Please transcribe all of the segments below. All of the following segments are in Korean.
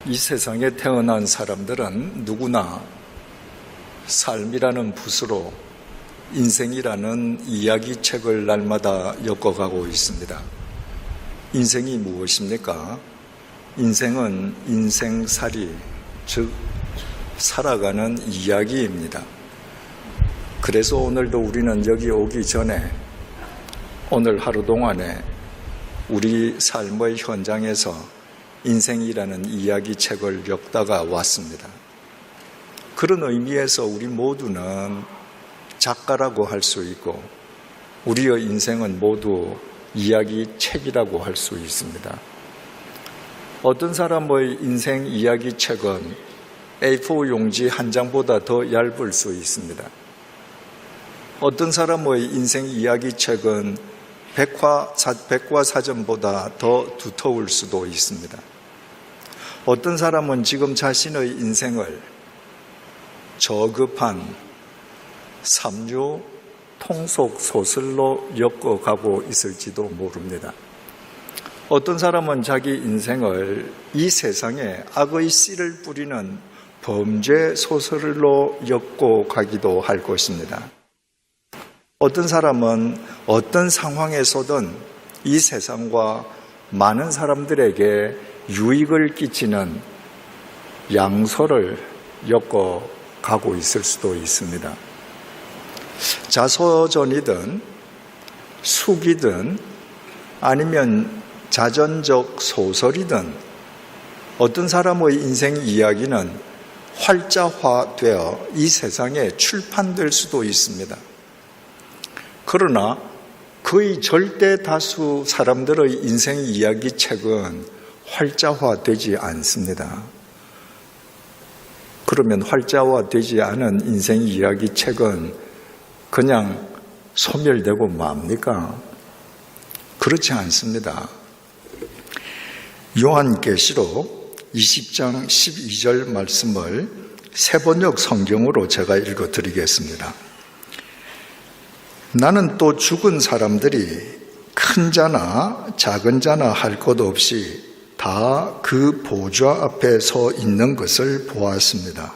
이 세상에 태어난 사람들은 누구나 삶이라는 붓으로 인생이라는 이야기책을 날마다 엮어가고 있습니다. 인생이 무엇입니까? 인생은 인생살이, 즉 살아가는 이야기입니다. 그래서 오늘도 우리는 여기 오기 전에 오늘 하루 동안에 우리 삶의 현장에서 인생이라는 이야기책을 엮다가 왔습니다. 그런 의미에서 우리 모두는 작가라고 할 수 있고 우리의 인생은 모두 이야기책이라고 할 수 있습니다. 어떤 사람의 인생 이야기책은 A4 용지 한 장보다 더 얇을 수 있습니다. 어떤 사람의 인생 이야기책은 백과사전보다 더 두터울 수도 있습니다. 어떤 사람은 지금 자신의 인생을 저급한 삼류 통속 소설로 엮어가고 있을지도 모릅니다. 어떤 사람은 자기 인생을 이 세상에 악의 씨를 뿌리는 범죄 소설로 엮고 가기도 할 것입니다. 어떤 사람은 어떤 상황에서든 이 세상과 많은 사람들에게 유익을 끼치는 양서를 엮어가고 있을 수도 있습니다. 자서전이든 수기든 아니면 자전적 소설이든 어떤 사람의 인생 이야기는 활자화되어 이 세상에 출판될 수도 있습니다. 그러나 거의 절대 다수 사람들의 인생 이야기책은 활자화되지 않습니다. 그러면 활자화되지 않은 인생 이야기책은 그냥 소멸되고 맙니까? 그렇지 않습니다. 요한계시록 20장 12절 말씀을 세번역 성경으로 제가 읽어드리겠습니다. 나는 또 죽은 사람들이 큰 자나 작은 자나 할 것 없이 다 그 보좌 앞에 서 있는 것을 보았습니다.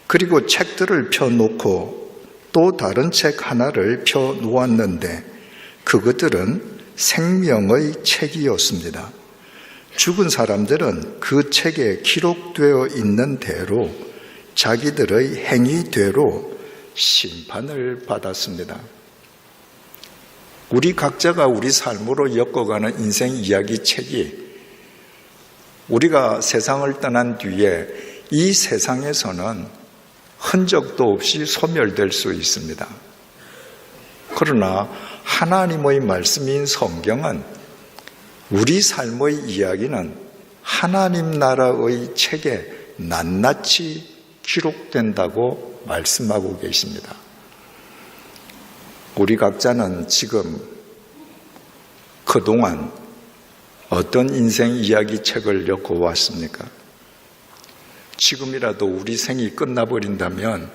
그리고 책들을 펴놓고 또 다른 책 하나를 펴놓았는데 그것들은 생명의 책이었습니다. 죽은 사람들은 그 책에 기록되어 있는 대로 자기들의 행위대로 심판을 받았습니다. 우리 각자가 우리 삶으로 엮어가는 인생 이야기 책이 우리가 세상을 떠난 뒤에 이 세상에서는 흔적도 없이 소멸될 수 있습니다. 그러나 하나님의 말씀인 성경은 우리 삶의 이야기는 하나님 나라의 책에 낱낱이 기록된다고 말씀하고 계십니다. 우리 각자는 지금 그동안 어떤 인생 이야기 책을 엮어왔습니까? 지금이라도 우리 생이 끝나버린다면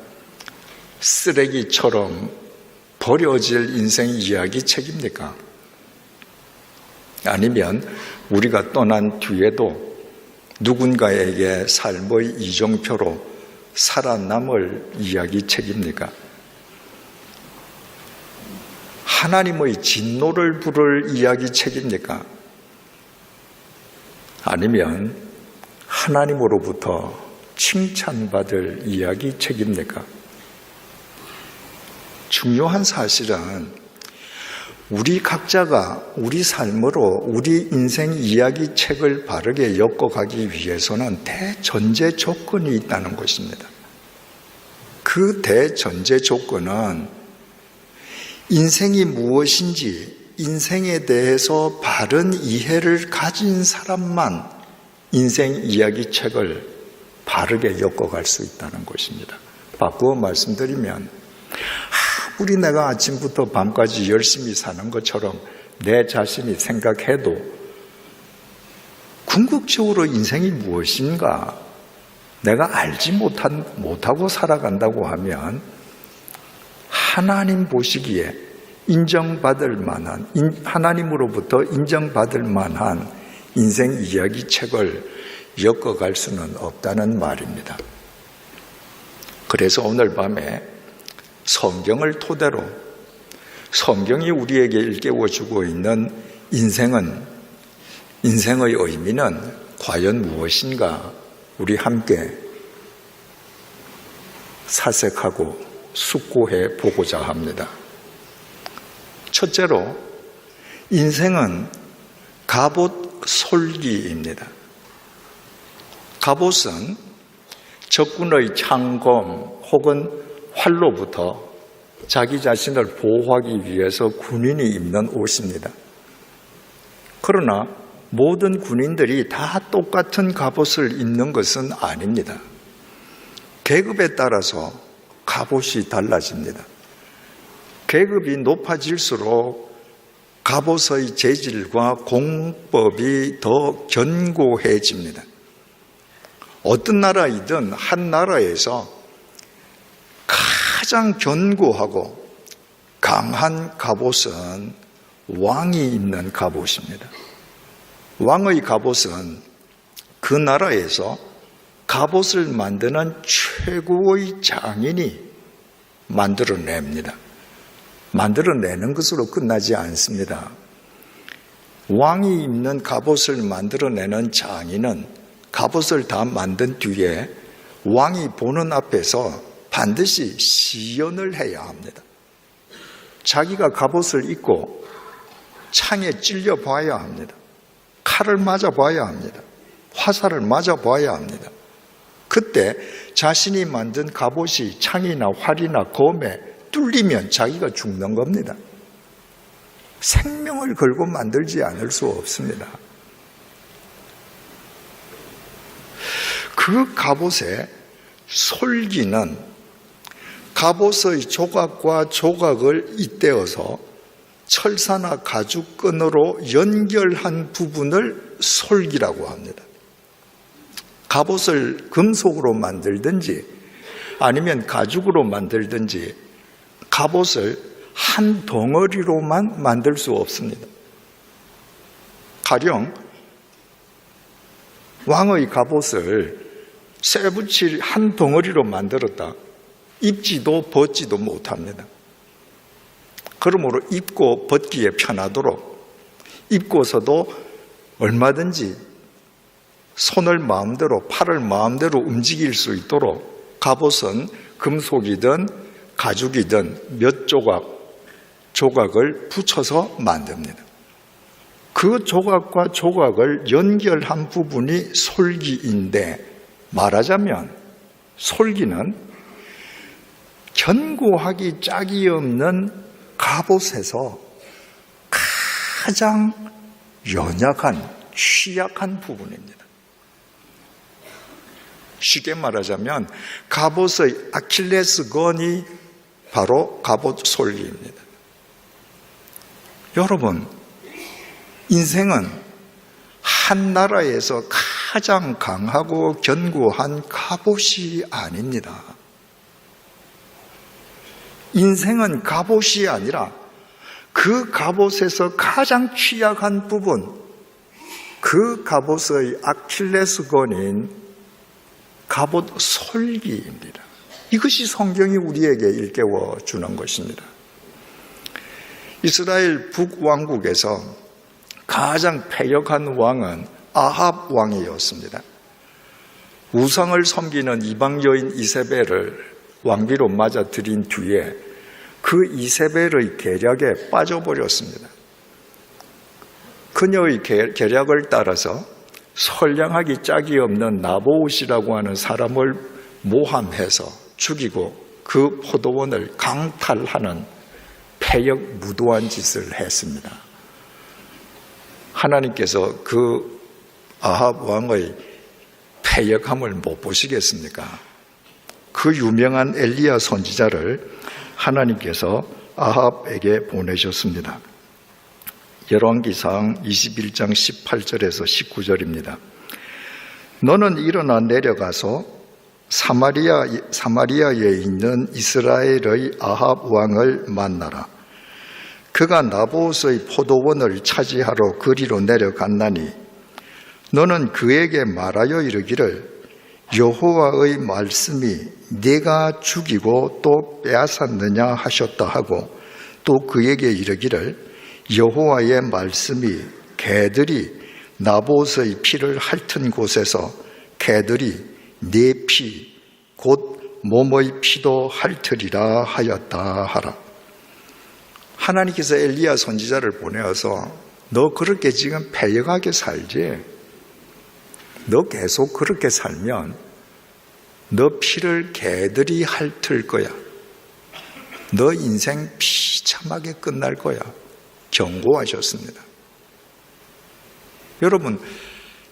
쓰레기처럼 버려질 인생 이야기 책입니까? 아니면 우리가 떠난 뒤에도 누군가에게 삶의 이정표로 살아남을 이야기 책입니까? 하나님의 진노를 부를 이야기 책입니까? 아니면 하나님으로부터 칭찬받을 이야기 책입니까? 중요한 사실은 우리 각자가 우리 삶으로 우리 인생 이야기 책을 바르게 엮어가기 위해서는 대전제 조건이 있다는 것입니다. 그 대전제 조건은 인생이 무엇인지 인생에 대해서 바른 이해를 가진 사람만 인생 이야기 책을 바르게 엮어갈 수 있다는 것입니다. 바꾸어 말씀드리면 아무리 내가 아침부터 밤까지 열심히 사는 것처럼 내 자신이 생각해도 궁극적으로 인생이 무엇인가 내가 알지 못하고 살아간다고 하면 하나님 보시기에 인정받을 만한, 하나님으로부터 인정받을 만한 인생 이야기 책을 엮어갈 수는 없다는 말입니다. 그래서 오늘 밤에 성경을 토대로 성경이 우리에게 일깨워주고 있는 인생의 의미는 과연 무엇인가 우리 함께 사색하고 숙고해 보고자 합니다. 첫째로 인생은 갑옷 솔기입니다. 갑옷은 적군의 창검 혹은 활로부터 자기 자신을 보호하기 위해서 군인이 입는 옷입니다. 그러나 모든 군인들이 다 똑같은 갑옷을 입는 것은 아닙니다. 계급에 따라서 갑옷이 달라집니다. 계급이 높아질수록 갑옷의 재질과 공법이 더 견고해집니다. 어떤 나라이든 한 나라에서 가장 견고하고 강한 갑옷은 왕이 입는 갑옷입니다. 왕의 갑옷은 그 나라에서 갑옷을 만드는 최고의 장인이 만들어냅니다. 만들어내는 것으로 끝나지 않습니다. 왕이 입는 갑옷을 만들어내는 장인은 갑옷을 다 만든 뒤에 왕이 보는 앞에서 반드시 시연을 해야 합니다. 자기가 갑옷을 입고 창에 찔려 봐야 합니다. 칼을 맞아 봐야 합니다. 화살을 맞아 봐야 합니다. 그때 자신이 만든 갑옷이 창이나 활이나 검에 뚫리면 자기가 죽는 겁니다. 생명을 걸고 만들지 않을 수 없습니다. 그 갑옷의 솔기는 갑옷의 조각과 조각을 잇대어서 철사나 가죽끈으로 연결한 부분을 솔기라고 합니다. 갑옷을 금속으로 만들든지 아니면 가죽으로 만들든지 갑옷을 한 덩어리로만 만들 수 없습니다. 가령 왕의 갑옷을 쇠붙일 한 덩어리로 만들었다. 입지도 벗지도 못합니다. 그러므로 입고 벗기에 편하도록 입고서도 얼마든지 손을 마음대로 팔을 마음대로 움직일 수 있도록 갑옷은 금속이든 가죽이든 몇 조각을 붙여서 만듭니다. 그 조각과 조각을 연결한 부분이 솔기인데 말하자면 솔기는 견고하기 짝이 없는 갑옷에서 가장 연약한 취약한 부분입니다. 쉽게 말하자면 갑옷의 아킬레스건이 바로 갑옷 솔기입니다. 여러분, 인생은 한 나라에서 가장 강하고 견고한 갑옷이 아닙니다. 인생은 갑옷이 아니라 그 갑옷에서 가장 취약한 부분, 그 갑옷의 아킬레스건인 갑옷 솔기입니다. 이것이 성경이 우리에게 일깨워 주는 것입니다. 이스라엘 북왕국에서 가장 패역한 왕은 아합 왕이었습니다. 우상을 섬기는 이방 여인 이세벨을 왕비로 맞아들인 뒤에 그 이세벨의 계략에 빠져버렸습니다. 그녀의 계략을 따라서 선량하기 짝이 없는 나보옷이라고 하는 사람을 모함해서 죽이고 그 포도원을 강탈하는 패역 무도한 짓을 했습니다. 하나님께서 그 아합 왕의 패역함을 못 보시겠습니까? 그 유명한 엘리야 선지자를 하나님께서 아합에게 보내셨습니다. 열왕기상 21장 18절에서 19절입니다. 너는 일어나 내려가서 사마리아에 있는 이스라엘의 아합 왕을 만나라. 그가 나봇의 포도원을 차지하러 그리로 내려갔나니 너는 그에게 말하여 이르기를 여호와의 말씀이 네가 죽이고 또 빼앗았느냐 하셨다 하고 또 그에게 이르기를 여호와의 말씀이 개들이 나봇의 피를 핥은 곳에서 개들이 네 피 곧 몸의 피도 핥으리라 하였다 하라. 하나님께서 엘리야 선지자를 보내어서 너 그렇게 지금 패역하게 살지, 너 계속 그렇게 살면 너 피를 개들이 핥을 거야. 너 인생 비참하게 끝날 거야. 경고하셨습니다. 여러분,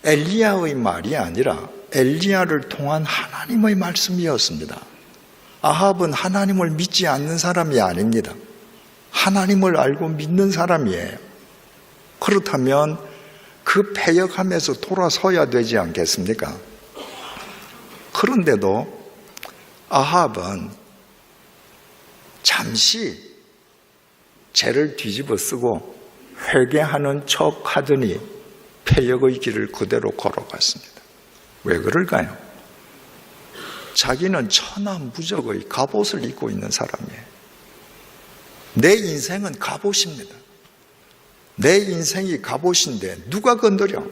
엘리야의 말이 아니라 엘리야를 통한 하나님의 말씀이었습니다. 아합은 하나님을 믿지 않는 사람이 아닙니다. 하나님을 알고 믿는 사람이에요. 그렇다면 그 패역함에서 돌아서야 되지 않겠습니까? 그런데도 아합은 잠시 죄를 뒤집어 쓰고 회개하는 척 하더니 패역의 길을 그대로 걸어갔습니다. 왜 그럴까요? 자기는 천하무적의 갑옷을 입고 있는 사람이에요. 내 인생은 갑옷입니다. 내 인생이 갑옷인데 누가 건드려?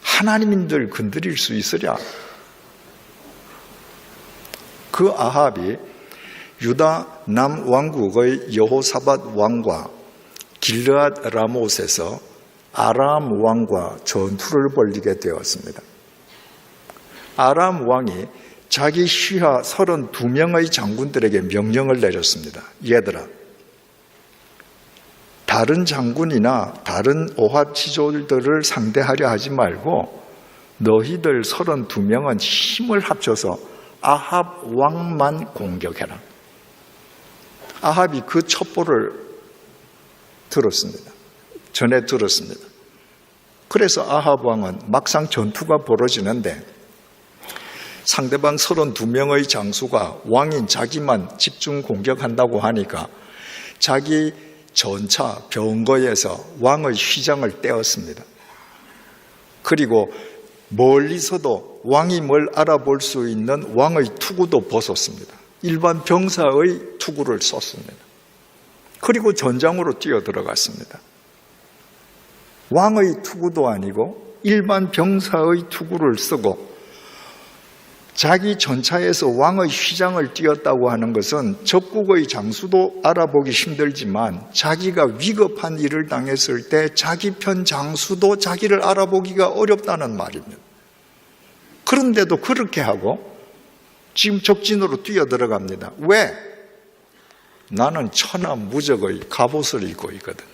하나님인들 건드릴 수 있으랴? 그 아합이 유다 남왕국의 여호사밧 왕과 길르앗 라못에서 아람 왕과 전투를 벌이게 되었습니다. 아람 왕이 자기 시하 32명의 장군들에게 명령을 내렸습니다. 얘들아, 다른 장군이나 다른 오합지졸들을 상대하려 하지 말고 너희들 32명은 힘을 합쳐서 아합 왕만 공격해라. 아합이 그 첩보를 들었습니다. 전해 들었습니다. 그래서 아합 왕은 막상 전투가 벌어지는데 상대방 32명의 장수가 왕인 자기만 집중 공격한다고 하니까 자기 전차 병거에서 왕의 휘장을 떼었습니다. 그리고 멀리서도 왕이 뭘 알아볼 수 있는 왕의 투구도 벗었습니다. 일반 병사의 투구를 썼습니다. 그리고 전장으로 뛰어들어갔습니다. 왕의 투구도 아니고 일반 병사의 투구를 쓰고 자기 전차에서 왕의 휘장을 띄었다고 하는 것은 적국의 장수도 알아보기 힘들지만 자기가 위급한 일을 당했을 때 자기 편 장수도 자기를 알아보기가 어렵다는 말입니다. 그런데도 그렇게 하고 지금 적진으로 뛰어들어갑니다. 왜? 나는 천하무적의 갑옷을 입고 있거든요.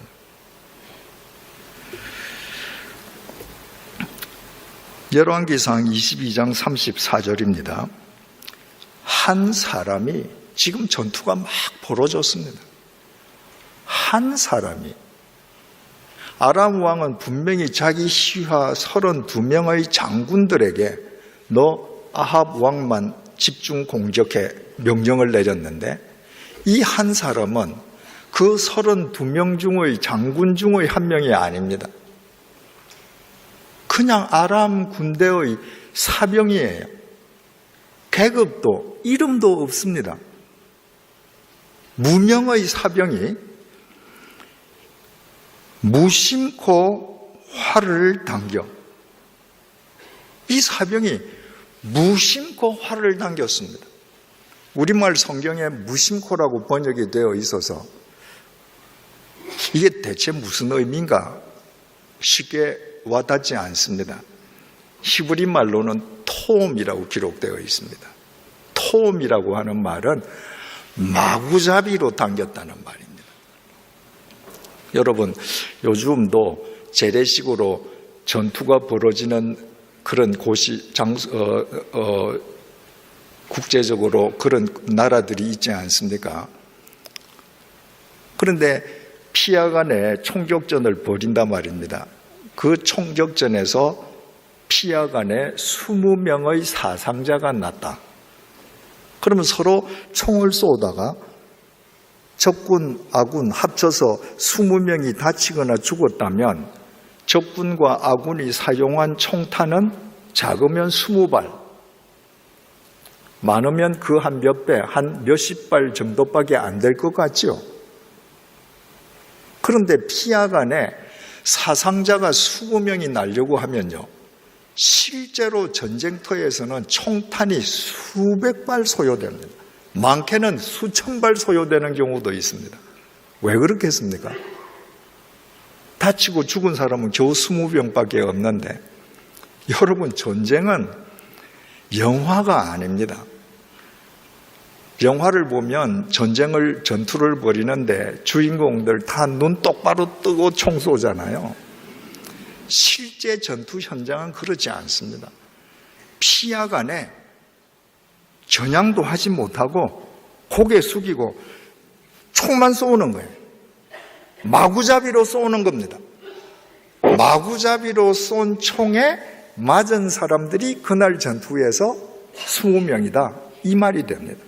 열왕기상 22장 34절입니다. 한 사람이 지금 전투가 막 벌어졌습니다. 한 사람이 아람 왕은 분명히 자기 시하 32명의 장군들에게 너 아합 왕만 집중 공격해 명령을 내렸는데 이 한 사람은 그 32명 중의 장군 중의 한 명이 아닙니다. 그냥 아람 군대의 사병이에요. 계급도 이름도 없습니다. 무명의 사병이 무심코 활을 당겨. 이 사병이 무심코 활을 당겼습니다. 우리말 성경에 무심코라고 번역이 되어 있어서 이게 대체 무슨 의미인가 쉽게 와닿지 않습니다. 히브리 말로는 톰이라고 기록되어 있습니다. 톰이라고 하는 말은 마구잡이로 당겼다는 말입니다. 여러분, 요즘도 재래식으로 전투가 벌어지는 그런 곳이 국제적으로 그런 나라들이 있지 않습니까? 그런데 피아간에 총격전을 벌인단 말입니다. 그 총격전에서 피아간에 20명의 사상자가 났다. 그러면 서로 총을 쏘다가 적군, 아군 합쳐서 20명이 다치거나 죽었다면 적군과 아군이 사용한 총탄은 작으면 20발, 많으면 그 한 몇 배, 한 몇십 발 정도밖에 안 될 것 같죠. 그런데 피하간에 사상자가 20명이 나려고 하면요, 실제로 전쟁터에서는 총탄이 수백 발 소요됩니다. 많게는 수천 발 소요되는 경우도 있습니다. 왜 그렇겠습니까? 다치고 죽은 사람은 겨우 20명밖에 없는데, 여러분, 전쟁은 영화가 아닙니다. 영화를 보면 전투를 벌이는데 주인공들 다 눈 똑바로 뜨고 총 쏘잖아요. 실제 전투 현장은 그렇지 않습니다. 피하간에 겨냥도 하지 못하고 고개 숙이고 총만 쏘는 거예요. 마구잡이로 쏘는 겁니다. 마구잡이로 쏜 총에 맞은 사람들이 그날 전투에서 20명이다. 이 말이 됩니다.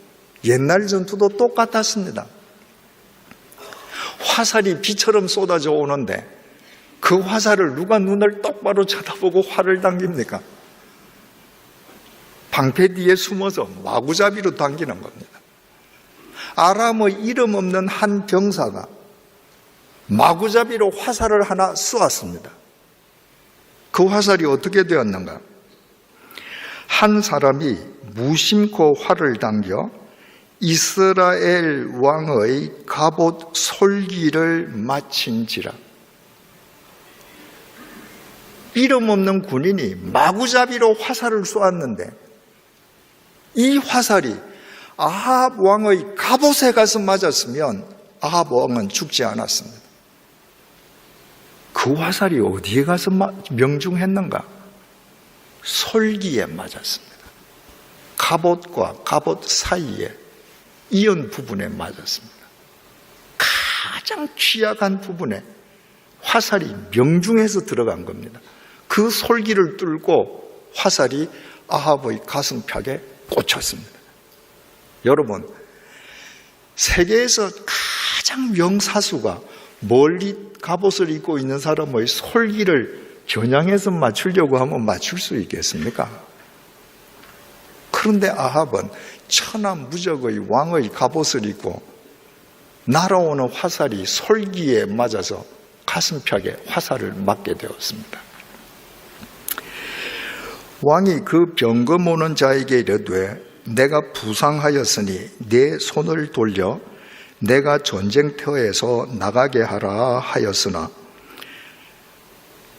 옛날 전투도 똑같았습니다. 화살이 비처럼 쏟아져 오는데 그 화살을 누가 눈을 똑바로 쳐다보고 활을 당깁니까? 방패 뒤에 숨어서 마구잡이로 당기는 겁니다. 아람의 이름 없는 한 병사가 마구잡이로 화살을 하나 쏘았습니다. 그 화살이 어떻게 되었는가? 한 사람이 무심코 활을 당겨 이스라엘 왕의 갑옷 솔기를 맞힌지라. 이름 없는 군인이 마구잡이로 화살을 쏘았는데 이 화살이 아합 왕의 갑옷에 가서 맞았으면 아합 왕은 죽지 않았습니다. 그 화살이 어디에 가서 명중했는가? 솔기에 맞았습니다. 갑옷과 갑옷 사이에 이은 부분에 맞았습니다. 가장 취약한 부분에 화살이 명중해서 들어간 겁니다. 그 솔기를 뚫고 화살이 아합의 가슴팍에 꽂혔습니다. 여러분, 세계에서 가장 명사수가 멀리 갑옷을 입고 있는 사람의 솔기를 겨냥해서 맞추려고 하면 맞출 수 있겠습니까? 그런데 아합은 천하무적의 왕의 갑옷을 입고 날아오는 화살이 솔기에 맞아서 가슴팍에 화살을 맞게 되었습니다. 왕이 그 병거 모는 자에게 이르되 내가 부상하였으니 내 손을 돌려 내가 전쟁터에서 나가게 하라 하였으나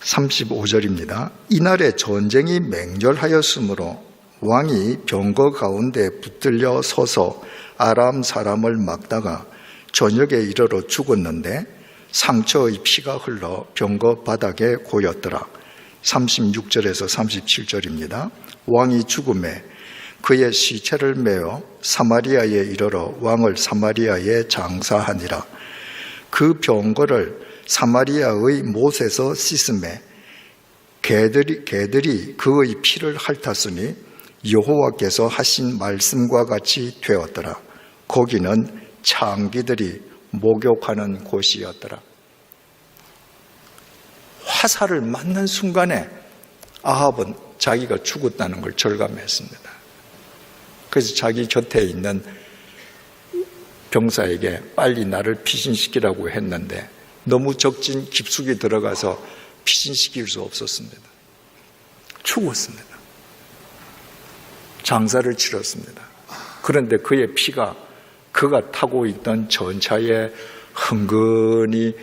35절입니다. 이날에 전쟁이 맹렬하였으므로 왕이 병거 가운데 붙들려 서서 아람 사람을 막다가 저녁에 이르러 죽었는데 상처의 피가 흘러 병거 바닥에 고였더라. 36절에서 37절입니다. 왕이 죽음에 그의 시체를 메어 사마리아에 이르러 왕을 사마리아에 장사하니라. 그 병거를 사마리아의 못에서 씻음에 개들이 그의 피를 핥았으니 여호와께서 하신 말씀과 같이 되었더라. 거기는 창기들이 목욕하는 곳이었더라. 화살을 맞는 순간에 아합은 자기가 죽었다는 걸 절감했습니다. 그래서 자기 곁에 있는 병사에게 빨리 나를 피신시키라고 했는데 너무 적진 깊숙이 들어가서 피신시킬 수 없었습니다. 죽었습니다. 장사를 치렀습니다. 그런데 그의 피가 그가 타고 있던 전차에 흥건히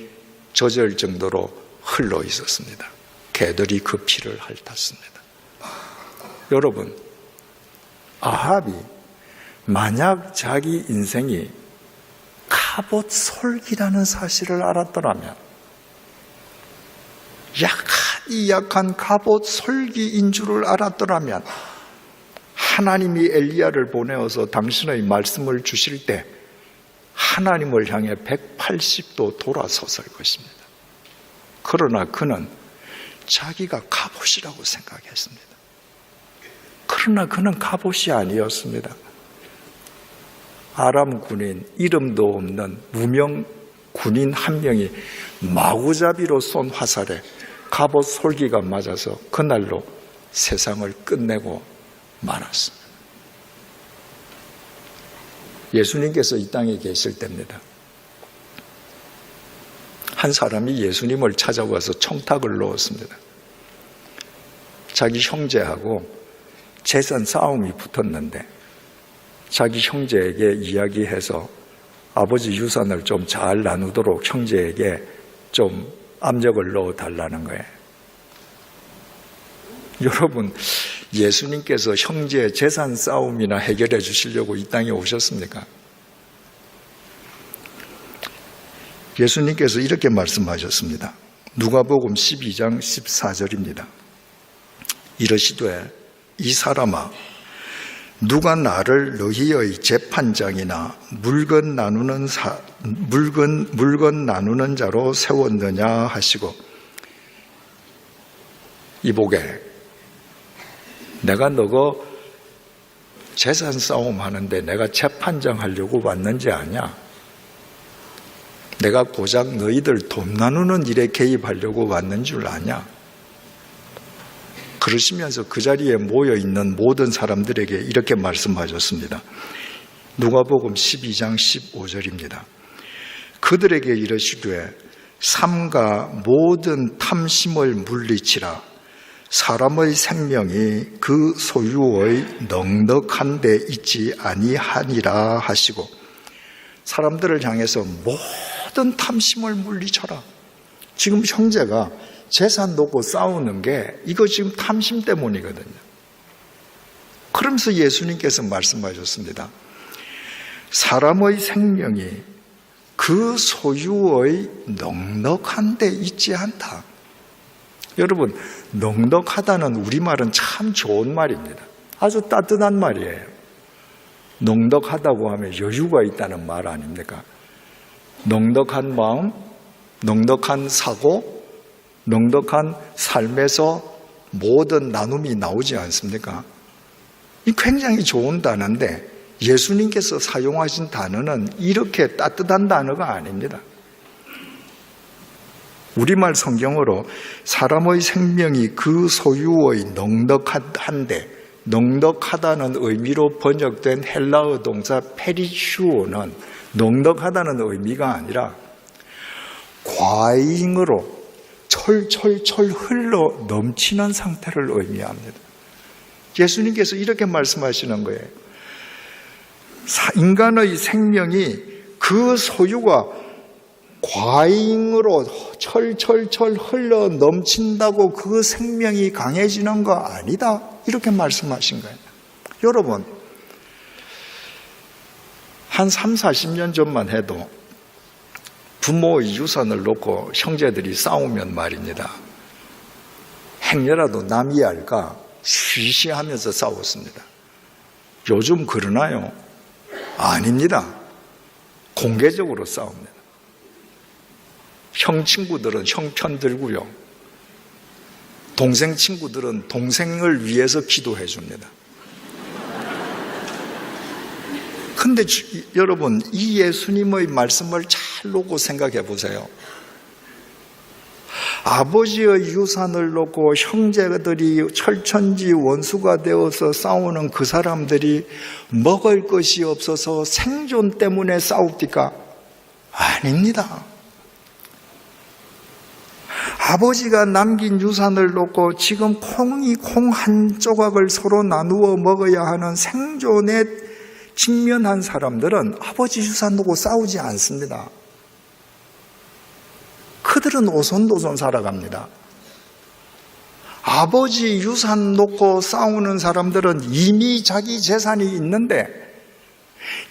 젖을 정도로 흘러 있었습니다. 개들이 그 피를 핥았습니다. 여러분, 아합이 만약 자기 인생이 갑옷 솔기라는 사실을 알았더라면, 약한 갑옷 솔기인 줄을 알았더라면 하나님이 엘리야를 보내어서 당신의 말씀을 주실 때 하나님을 향해 180도 돌아섰을 것입니다. 그러나 그는 자기가 갑옷이라고 생각했습니다. 그러나 그는 갑옷이 아니었습니다. 아람 군인, 이름도 없는 무명 군인 한 명이 마구잡이로 쏜 화살에 갑옷 솔기가 맞아서 그날로 세상을 끝내고 말았습니다. 예수님께서 이 땅에 계실 때입니다. 한 사람이 예수님을 찾아와서 청탁을 놓았습니다. 자기 형제하고 재산 싸움이 붙었는데 자기 형제에게 이야기해서 아버지 유산을 좀 잘 나누도록 형제에게 좀 압력을 넣어달라는 거예요. 여러분, 예수님께서 형제 재산 싸움이나 해결해 주시려고 이 땅에 오셨습니까? 예수님께서 이렇게 말씀하셨습니다. 누가복음 12장 14절입니다. 이르시되 이 사람아 누가 나를 너희의 재판장이나 물건 나누는 자로 세웠느냐 하시고 이보게 내가 너거 재산 싸움 하는데 내가 재판장 하려고 왔는지 아냐? 내가 고작 너희들 돈 나누는 일에 개입하려고 왔는 줄 아냐? 그러시면서 그 자리에 모여있는 모든 사람들에게 이렇게 말씀하셨습니다. 누가복음 12장 15절입니다. 그들에게 이르시되 삼가 모든 탐심을 물리치라. 사람의 생명이 그 소유의 넉넉한 데 있지 아니하니라 하시고 사람들을 향해서 모든 탐심을 물리쳐라. 지금 형제가 재산 놓고 싸우는 게 이거 지금 탐심 때문이거든요. 그러면서 예수님께서 말씀하셨습니다. 사람의 생명이 그 소유의 넉넉한 데 있지 않다. 여러분, 넉넉하다는 우리말은 참 좋은 말입니다. 아주 따뜻한 말이에요. 넉넉하다고 하면 여유가 있다는 말 아닙니까? 넉넉한 마음, 넉넉한 사고, 넉넉한 삶에서 모든 나눔이 나오지 않습니까? 이 굉장히 좋은 단어인데 예수님께서 사용하신 단어는 이렇게 따뜻한 단어가 아닙니다. 우리말 성경으로 사람의 생명이 그 소유의 넉넉한데 넉넉하다는 의미로 번역된 헬라어 동사 페리슈오는 넉넉하다는 의미가 아니라 과잉으로 철철철 흘러 넘치는 상태를 의미합니다. 예수님께서 이렇게 말씀하시는 거예요. 인간의 생명이 그 소유가 과잉으로 철철철 흘러 넘친다고 그 생명이 강해지는 거 아니다. 이렇게 말씀하신 거예요. 여러분, 한 3, 40년 전만 해도 부모의 유산을 놓고 형제들이 싸우면 말입니다. 행여라도 남이 알까 쉬쉬하면서 싸웠습니다. 요즘 그러나요? 아닙니다. 공개적으로 싸웁니다. 형 친구들은 형 편 들고요. 동생 친구들은 동생을 위해서 기도해 줍니다. 근데 여러분, 이 예수님의 말씀을 잘 놓고 생각해 보세요. 아버지의 유산을 놓고 형제들이 철천지 원수가 되어서 싸우는 그 사람들이 먹을 것이 없어서 생존 때문에 싸웁니까? 아닙니다. 아버지가 남긴 유산을 놓고 지금 콩 한 조각을 서로 나누어 먹어야 하는 생존에 직면한 사람들은 아버지 유산 놓고 싸우지 않습니다. 그들은 오손도손 살아갑니다. 아버지 유산 놓고 싸우는 사람들은 이미 자기 재산이 있는데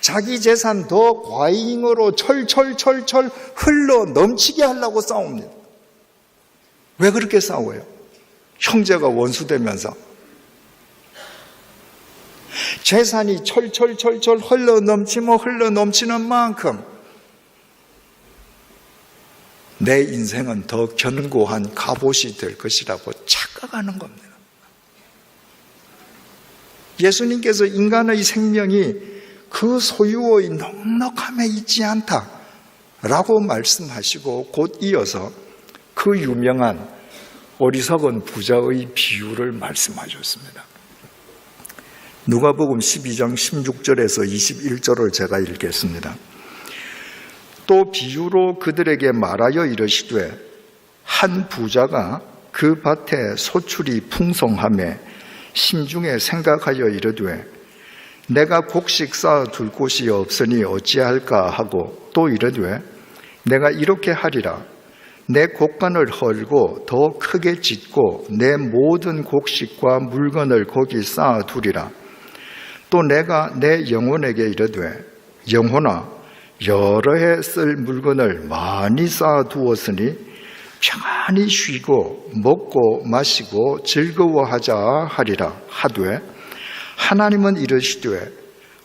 자기 재산 더 과잉으로 철철철철 흘러 넘치게 하려고 싸웁니다. 왜 그렇게 싸워요? 형제가 원수되면서 재산이 철철철철 흘러 넘치는 만큼 내 인생은 더 견고한 갑옷이 될 것이라고 착각하는 겁니다. 예수님께서 인간의 생명이 그 소유의 넉넉함에 있지 않다라고 말씀하시고 곧 이어서 그 유명한 어리석은 부자의 비유를 말씀하셨습니다. 누가복음 12장 16절에서 21절을 제가 읽겠습니다. 또 비유로 그들에게 말하여 이르시되 한 부자가 그 밭에 소출이 풍성하매 심중에 생각하여 이르되 내가 곡식 쌓아 둘 곳이 없으니 어찌할까 하고 또 이르되 내가 이렇게 하리라 내 곡간을 헐고 더 크게 짓고 내 모든 곡식과 물건을 거기 쌓아 두리라. 또 내가 내 영혼에게 이르되 영혼아 여러 해 쓸 물건을 많이 쌓아 두었으니 평안히 쉬고 먹고 마시고 즐거워하자 하리라 하되 하나님은 이르시되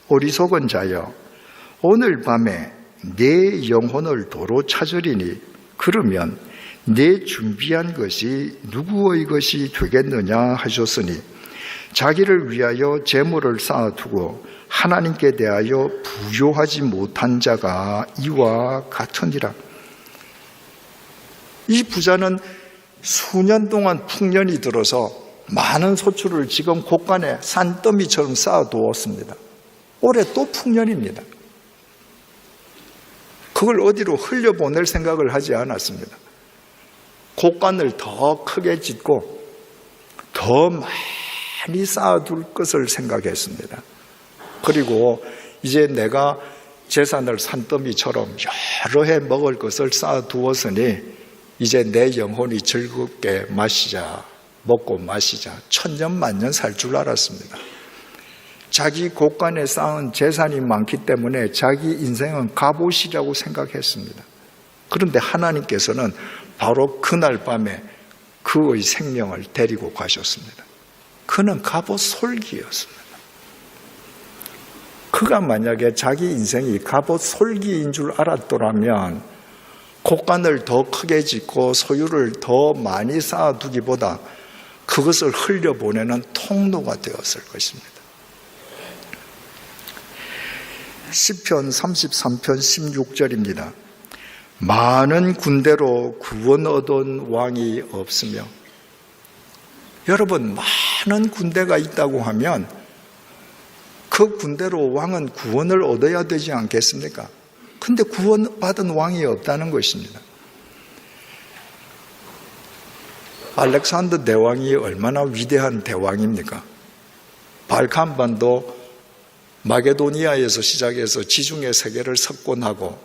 어리석은 자여 오늘 밤에 내 영혼을 도로 찾으리니 그러면 내 준비한 것이 누구의 것이 되겠느냐 하셨으니 자기를 위하여 재물을 쌓아두고 하나님께 대하여 부요하지 못한 자가 이와 같으니라. 이 부자는 수년 동안 풍년이 들어서 많은 소출을 지금 곳간에 산더미처럼 쌓아두었습니다. 올해 또 풍년입니다. 그걸 어디로 흘려보낼 생각을 하지 않았습니다. 곳간을 더 크게 짓고 더 많이 쌓아둘 것을 생각했습니다. 그리고 이제 내가 재산을 산더미처럼 여러 해 먹을 것을 쌓아두었으니 이제 내 영혼이 즐겁게 마시자, 먹고 마시자, 천년만년 살 줄 알았습니다. 자기 곳간에 쌓은 재산이 많기 때문에 자기 인생은 갑옷이라고 생각했습니다. 그런데 하나님께서는 바로 그날 밤에 그의 생명을 데리고 가셨습니다. 그는 갑옷 솔기였습니다. 그가 만약에 자기 인생이 갑옷 솔기인 줄 알았더라면 곳간을 더 크게 짓고 소유를 더 많이 쌓아두기보다 그것을 흘려보내는 통로가 되었을 것입니다. 시편 33편 16절입니다. 많은 군대로 구원 얻은 왕이 없으며 여러분 많은 군대가 있다고 하면 그 군대로 왕은 구원을 얻어야 되지 않겠습니까? 근데 구원받은 왕이 없다는 것입니다. 알렉산더 대왕이 얼마나 위대한 대왕입니까? 발칸반도 마게도니아에서 시작해서 지중해 세계를 석권하고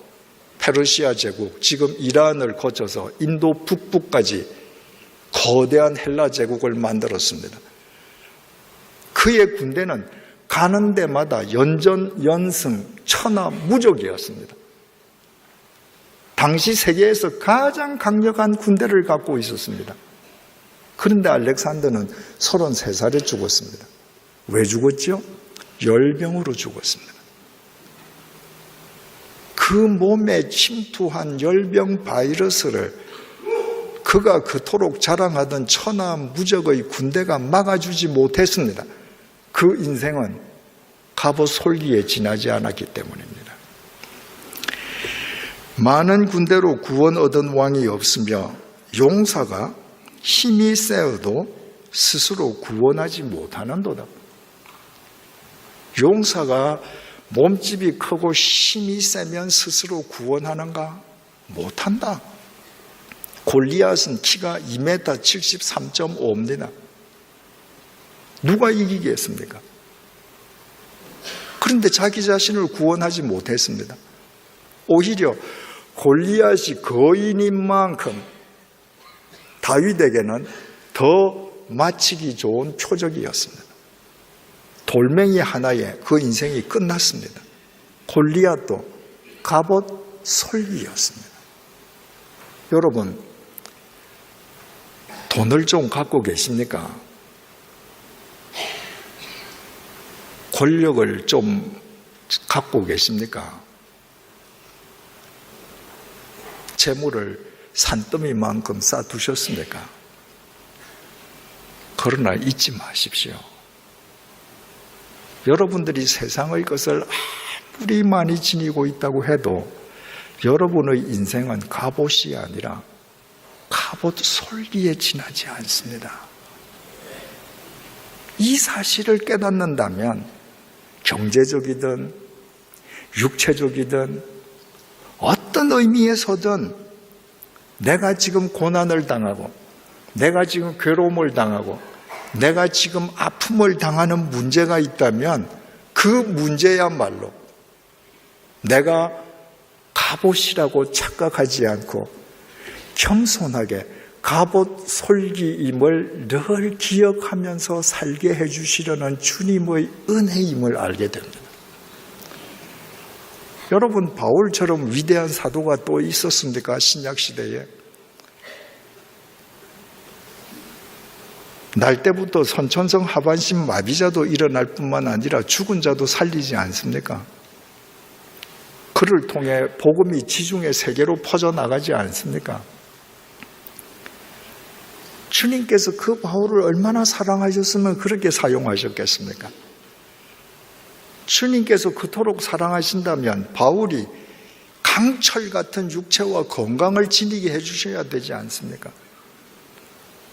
페르시아 제국, 지금 이란을 거쳐서 인도 북부까지 거대한 헬라 제국을 만들었습니다. 그의 군대는 가는 데마다 연전, 연승, 천하 무적이었습니다. 당시 세계에서 가장 강력한 군대를 갖고 있었습니다. 그런데 알렉산더는 33살에 죽었습니다. 왜 죽었죠? 열병으로 죽었습니다. 그 몸에 침투한 열병 바이러스를 그가 그토록 자랑하던 천하 무적의 군대가 막아주지 못했습니다. 그 인생은 갑옷 솔기에 지나지 않았기 때문입니다. 많은 군대로 구원 얻은 왕이 없으며 용사가 힘이 세어도 스스로 구원하지 못하는도다. 용사가 몸집이 크고 힘이 세면 스스로 구원하는가? 못한다. 골리앗은 키가 2m 73.5입니다. 누가 이기겠습니까? 그런데 자기 자신을 구원하지 못했습니다. 오히려 골리앗이 거인인 만큼 다윗에게는 더 마치기 좋은 표적이었습니다. 돌멩이 하나에 그 인생이 끝났습니다. 골리앗도 갑옷 솔기였습니다. 여러분, 돈을 좀 갖고 계십니까? 권력을 좀 갖고 계십니까? 재물을 산더미만큼 쌓아두셨습니까? 그러나 잊지 마십시오. 여러분들이 세상의 것을 아무리 많이 지니고 있다고 해도 여러분의 인생은 갑옷이 아니라 갑옷 솔기에 지나지 않습니다. 이 사실을 깨닫는다면 경제적이든 육체적이든 어떤 의미에서든 내가 지금 고난을 당하고 내가 지금 괴로움을 당하고 내가 지금 아픔을 당하는 문제가 있다면 그 문제야말로 내가 갑옷이라고 착각하지 않고 겸손하게 갑옷 솔기임을 늘 기억하면서 살게 해주시려는 주님의 은혜임을 알게 됩니다. 여러분, 바울처럼 위대한 사도가 또 있었습니까? 신약시대에. 날 때부터 선천성 하반신 마비자도 일어날 뿐만 아니라 죽은 자도 살리지 않습니까? 그를 통해 복음이 지중해 세계로 퍼져나가지 않습니까? 주님께서 그 바울을 얼마나 사랑하셨으면 그렇게 사용하셨겠습니까? 주님께서 그토록 사랑하신다면 바울이 강철 같은 육체와 건강을 지니게 해주셔야 되지 않습니까?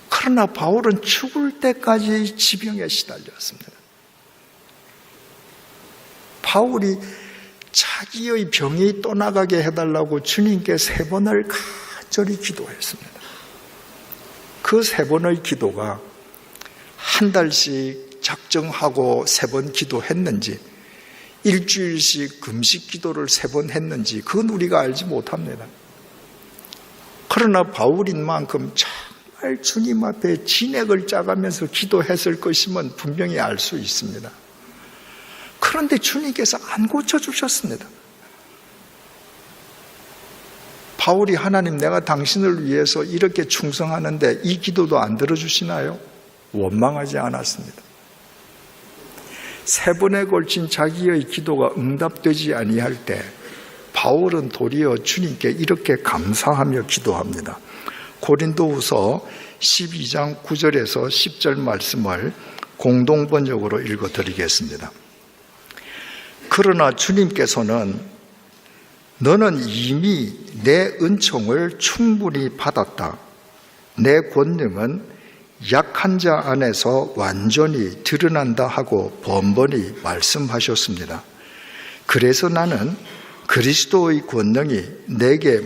그러나 바울은 죽을 때까지 지병에 시달렸습니다. 바울이 자기의 병이 떠나가게 해달라고 주님께 3번을 간절히 기도했습니다. 그 3번의 기도가 한 달씩 작정하고 3번 기도했는지 일주일씩 금식 기도를 3번 했는지 그건 우리가 알지 못합니다. 그러나 바울인 만큼 정말 주님 앞에 진액을 짜가면서 기도했을 것임은 분명히 알 수 있습니다. 그런데 주님께서 안 고쳐주셨습니다. 바울이 하나님 내가 당신을 위해서 이렇게 충성하는데 이 기도도 안 들어주시나요? 원망하지 않았습니다. 3번에 걸친 자기의 기도가 응답되지 아니할 때 바울은 도리어 주님께 이렇게 감사하며 기도합니다. 고린도후서 12장 9절에서 10절 말씀을 공동번역으로 읽어드리겠습니다. 그러나 주님께서는 너는 이미 내 은총을 충분히 받았다. 내 권능은 약한 자 안에서 완전히 드러난다 하고 번번이 말씀하셨습니다. 그래서 나는 그리스도의 권능이 내게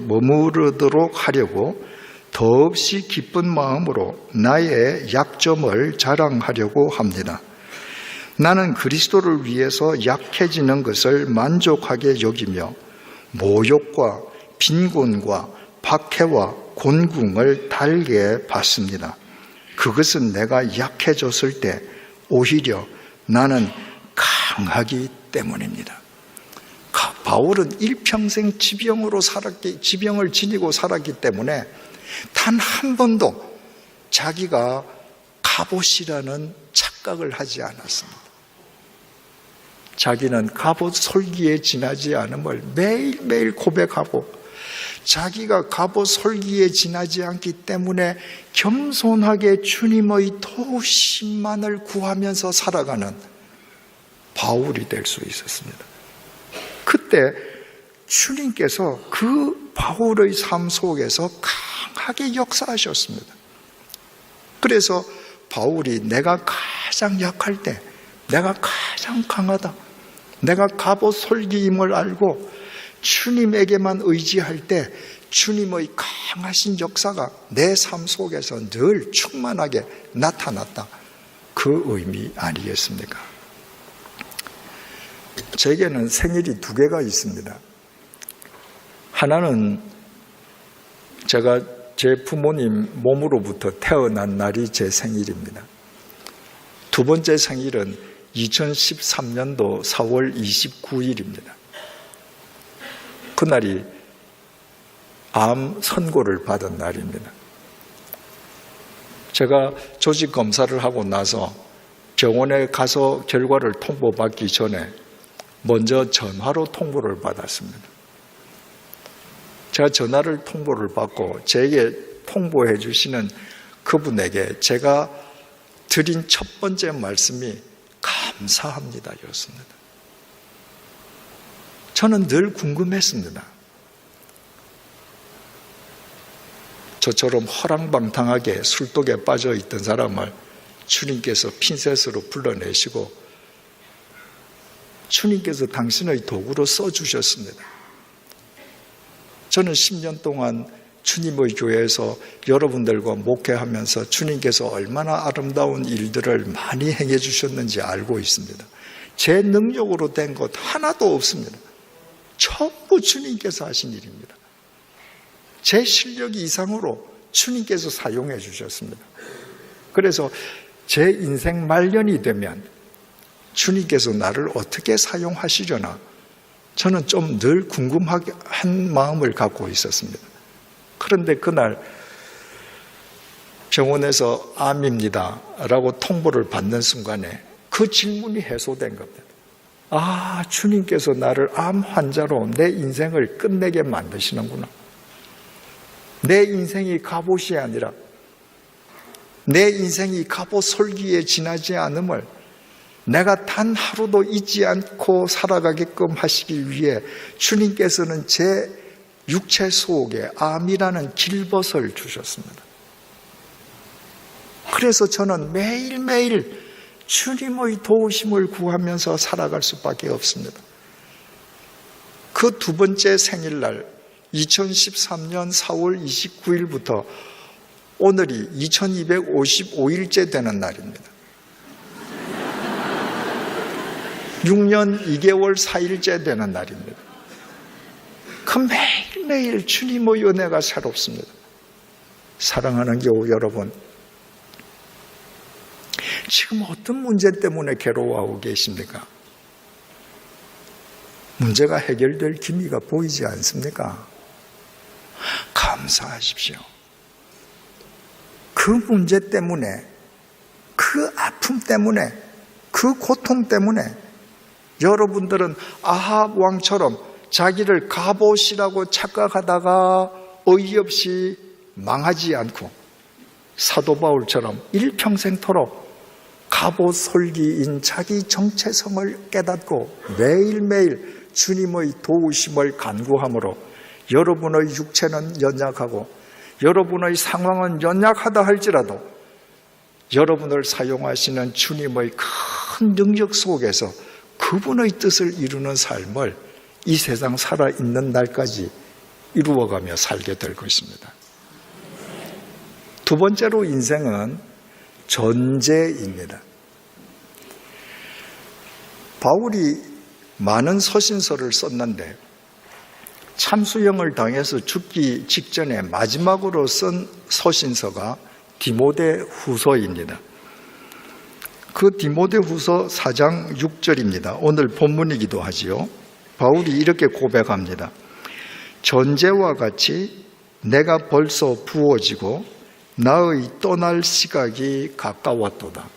머무르도록 하려고 더없이 기쁜 마음으로 나의 약점을 자랑하려고 합니다. 나는 그리스도를 위해서 약해지는 것을 만족하게 여기며 모욕과 빈곤과 박해와 곤궁을 달게 받습니다. 그것은 내가 약해졌을 때 오히려 나는 강하기 때문입니다. 바울은 일평생 지병을 지니고 살았기 때문에 단 한 번도 자기가 갑옷이라는 착각을 하지 않았습니다. 자기는 갑옷 솔기에 지나지 않음을 매일매일 고백하고 자기가 갑옷 솔기에 지나지 않기 때문에 겸손하게 주님의 도우심만을 구하면서 살아가는 바울이 될 수 있었습니다. 그때 주님께서 그 바울의 삶 속에서 강하게 역사하셨습니다. 그래서 바울이 내가 가장 약할 때 내가 가장 강하다, 내가 갑옷 솔기임을 알고 주님에게만 의지할 때 주님의 강하신 역사가 내 삶 속에서 늘 충만하게 나타났다. 그 의미 아니겠습니까? 제게는 생일이 2개가 있습니다. 하나는 제가 제 부모님 몸으로부터 태어난 날이 제 생일입니다. 2번째 생일은 2013년도 4월 29일입니다. 그날이 암 선고를 받은 날입니다. 제가 조직 검사를 하고 나서 병원에 가서 결과를 통보받기 전에 먼저 전화로 통보를 받았습니다. 제가 전화를 통보를 받고 제게 통보해 주시는 그분에게 제가 드린 첫 번째 말씀이 감사합니다 였습니다. 저는 늘 궁금했습니다. 저처럼 허랑방탕하게 술독에 빠져 있던 사람을 주님께서 핀셋으로 불러내시고 주님께서 당신의 도구로 써주셨습니다. 저는 10년 동안 주님의 교회에서 여러분들과 목회하면서 주님께서 얼마나 아름다운 일들을 많이 행해 주셨는지 알고 있습니다. 제 능력으로 된 것 하나도 없습니다. 전부 주님께서 하신 일입니다. 제 실력 이상으로 주님께서 사용해 주셨습니다. 그래서 제 인생 말년이 되면 주님께서 나를 어떻게 사용하시려나 저는 좀 늘 궁금한 마음을 갖고 있었습니다. 그런데 그날 병원에서 암입니다 라고 통보를 받는 순간에 그 질문이 해소된 겁니다. 아, 주님께서 나를 암 환자로 내 인생을 끝내게 만드시는구나. 내 인생이 갑옷이 아니라 내 인생이 갑옷 솔기에 지나지 않음을 내가 단 하루도 잊지 않고 살아가게끔 하시기 위해 주님께서는 제 육체 속에 암이라는 길벗을 주셨습니다. 그래서 저는 매일매일 주님의 도우심을 구하면서 살아갈 수밖에 없습니다. 그 두 번째 생일날 2013년 4월 29일부터 오늘이 2255일째 되는 날입니다. 6년 2개월 4일째 되는 날입니다. 그 매일매일 주님의 은혜가 새롭습니다. 사랑하는 교우 여러분, 지금 어떤 문제 때문에 괴로워하고 계십니까? 문제가 해결될 기미가 보이지 않습니까? 감사하십시오. 그 문제 때문에, 그 아픔 때문에, 그 고통 때문에 여러분들은 아합 왕처럼 자기를 갑옷이라고 착각하다가 어이없이 망하지 않고 사도 바울처럼 일평생토록 갑옷 솔기인 자기 정체성을 깨닫고 매일매일 주님의 도우심을 간구함으로 여러분의 육체는 연약하고 여러분의 상황은 연약하다 할지라도 여러분을 사용하시는 주님의 큰 능력 속에서 그분의 뜻을 이루는 삶을 이 세상 살아있는 날까지 이루어가며 살게 될 것입니다. 두 번째로 인생은 전제입니다. 바울이 많은 서신서를 썼는데 참수형을 당해서 죽기 직전에 마지막으로 쓴 서신서가 디모데 후서입니다. 그 디모데 후서 4장 6절입니다. 오늘 본문이기도 하지요. 바울이 이렇게 고백합니다. 전제와 같이 내가 벌써 부어지고 나의 떠날 시각이 가까웠도다.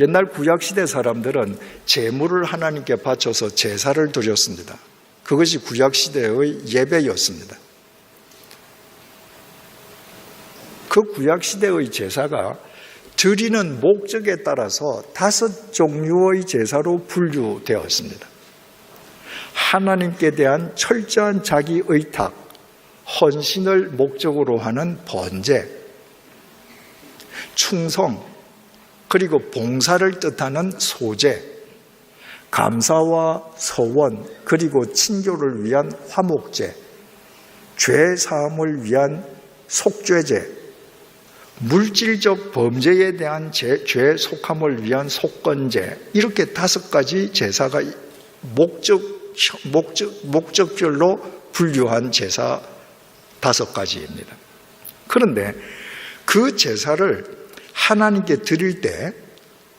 옛날 구약시대 사람들은 제물을 하나님께 바쳐서 제사를 드렸습니다. 그것이 구약시대의 예배였습니다. 그 구약시대의 제사가 드리는 목적에 따라서 5종류의 제사로 분류되었습니다. 하나님께 대한 철저한 자기 의탁, 헌신을 목적으로 하는 번제, 충성, 그리고 봉사를 뜻하는 소제, 감사와 서원, 그리고 친교를 위한 화목제, 죄 사함을 위한 속죄제, 물질적 범죄에 대한 죄 속함을 위한 속건제, 이렇게 5가지 제사가 목적별로 분류한 제사 5가지입니다. 그런데 그 제사를 하나님께 드릴 때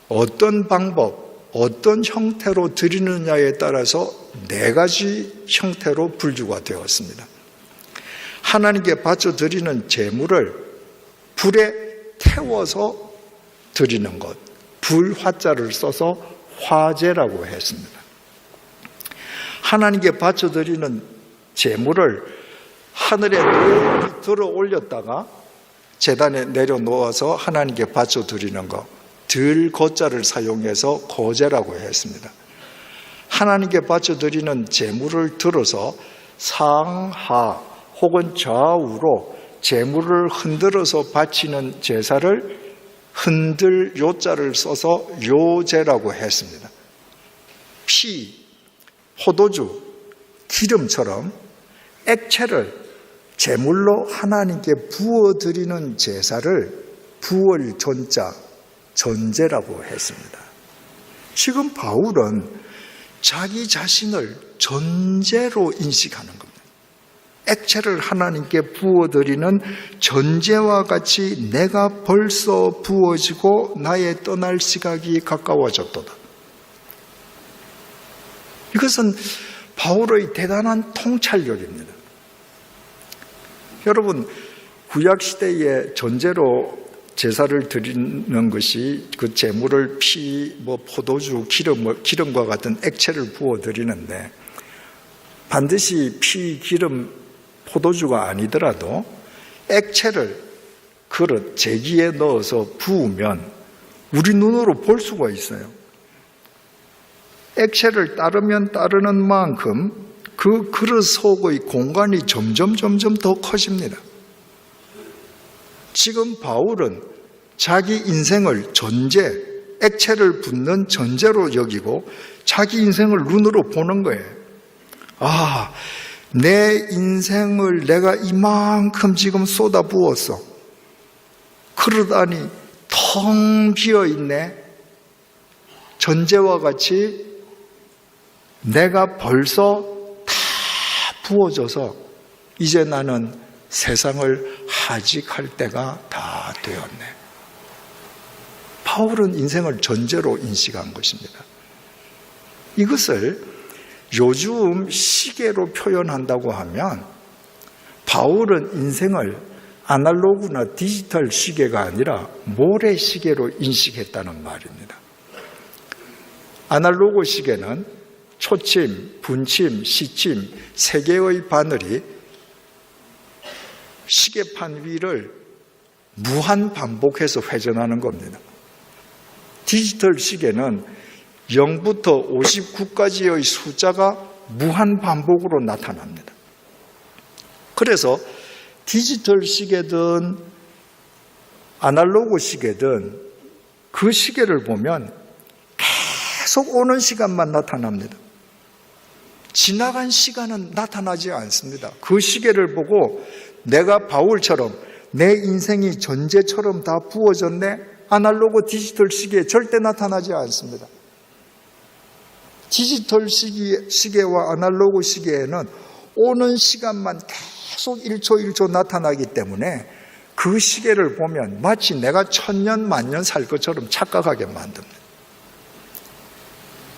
어떤 방법, 어떤 형태로 드리느냐에 따라서 4가지 형태로 분류가 되었습니다. 하나님께 바쳐 드리는 제물을 불에 태워서 드리는 것, 불화자를 써서 화제라고 했습니다. 하나님께 바쳐 드리는 제물을 하늘에 들어 올렸다가 제단에 내려놓아서 하나님께 바쳐 드리는 것, 들거자를 사용해서 거제라고 했습니다. 하나님께 바쳐 드리는 제물을 들어서 상하, 혹은 좌우로 재물을 흔들어서 바치는 제사를 흔들 요자를 써서 요제라고 했습니다. 피, 포도주, 기름처럼 액체를 제물로 하나님께 부어드리는 제사를 부월존자, 전제라고 했습니다. 지금 바울은 자기 자신을 전제로 인식하는 겁니다. 액체를 하나님께 부어드리는 전제와 같이 내가 벌써 부어지고 나의 떠날 시각이 가까워졌도다. 이것은 바울의 대단한 통찰력입니다. 여러분, 구약시대에 전제로 제사를 드리는 것이 그 제물을 피, 포도주, 기름과 같은 액체를 부어드리는데 반드시 피, 기름, 포도주가 아니더라도 액체를 그릇, 제기에 넣어서 부으면 우리 눈으로 볼 수가 있어요. 액체를 따르면 따르는 만큼 그 그릇 속의 공간이 점점 더 커집니다. 지금 바울은 자기 인생을 전제, 액체를 붓는 전제로 여기고 자기 인생을 눈으로 보는 거예요. 아, 내 인생을 내가 이만큼 지금 쏟아 부었어. 그릇 안이 텅 비어 있네. 전제와 같이 내가 벌써 다 부어져서 이제 나는 세상을 하직할 때가 다 되었네. 바울은 인생을 전제로 인식한 것입니다. 이것을 요즘 시계로 표현한다고 하면 바울은 인생을 아날로그나 디지털 시계가 아니라 모래시계로 인식했다는 말입니다. 아날로그 시계는 초침, 분침, 시침 세 개의 바늘이 시계판 위를 무한 반복해서 회전하는 겁니다. 디지털 시계는 0부터 59까지의 숫자가 무한 반복으로 나타납니다. 그래서 디지털 시계든 아날로그 시계든 그 시계를 보면 계속 오는 시간만 나타납니다. 지나간 시간은 나타나지 않습니다. 그 시계를 보고 내가 바울처럼 내 인생이 전제처럼 다 부어졌네? 아날로그 디지털 시계에 절대 나타나지 않습니다. 디지털 시계와 아날로그 시계에는 오는 시간만 계속 1초 나타나기 때문에 그 시계를 보면 마치 내가 1000년 만년 살 것처럼 착각하게 만듭니다.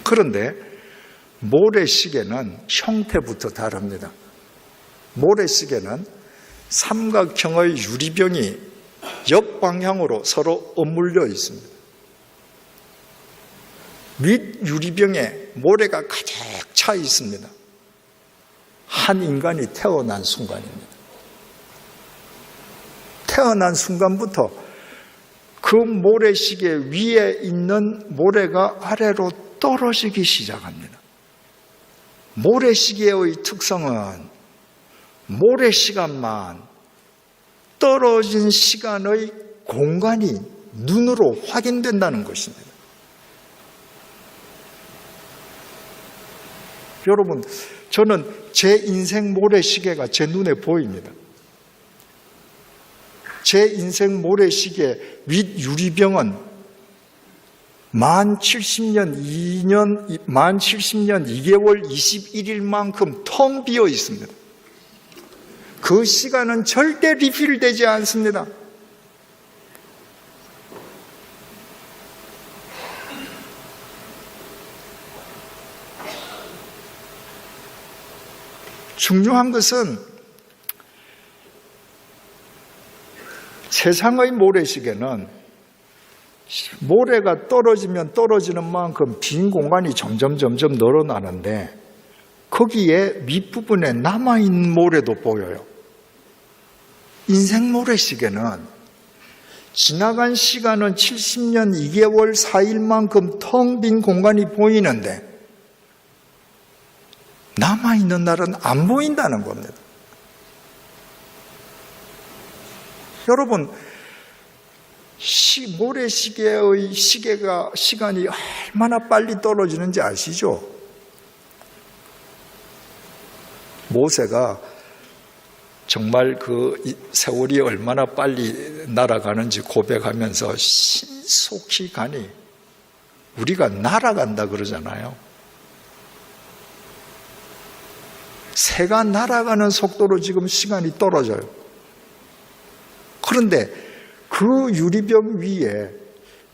그런데 모래시계는 형태부터 다릅니다. 모래시계는 삼각형의 유리병이 역방향으로 서로 어물려 있습니다. 밑 유리병에 모래가 가득 차 있습니다. 한 인간이 태어난 순간입니다. 태어난 순간부터 그 모래시계 위에 있는 모래가 아래로 떨어지기 시작합니다. 모래시계의 특성은 모래시간만 떨어진 시간의 공간이 눈으로 확인된다는 것입니다. 여러분, 저는 제 인생 모래시계가 제 눈에 보입니다. 제 인생 모래시계 윗 유리병은 만 70년 2개월 21일만큼 텅 비어 있습니다. 그 시간은 절대 리필되지 않습니다. 중요한 것은 세상의 모래시계는 모래가 떨어지면 떨어지는 만큼 빈 공간이 점점 늘어나는데 거기에 밑부분에 남아있는 모래도 보여요. 인생 모래시계는 지나간 시간은 70년 2개월 4일만큼 텅 빈 공간이 보이는데 남아있는 날은 안 보인다는 겁니다. 여러분, 모래시계의 시간이 얼마나 빨리 떨어지는지 아시죠? 모세가 정말 그 세월이 얼마나 빨리 날아가는지 고백하면서 신속히 가니 우리가 날아간다 그러잖아요. 새가 날아가는 속도로 지금 시간이 떨어져요. 그런데 그 유리병 위에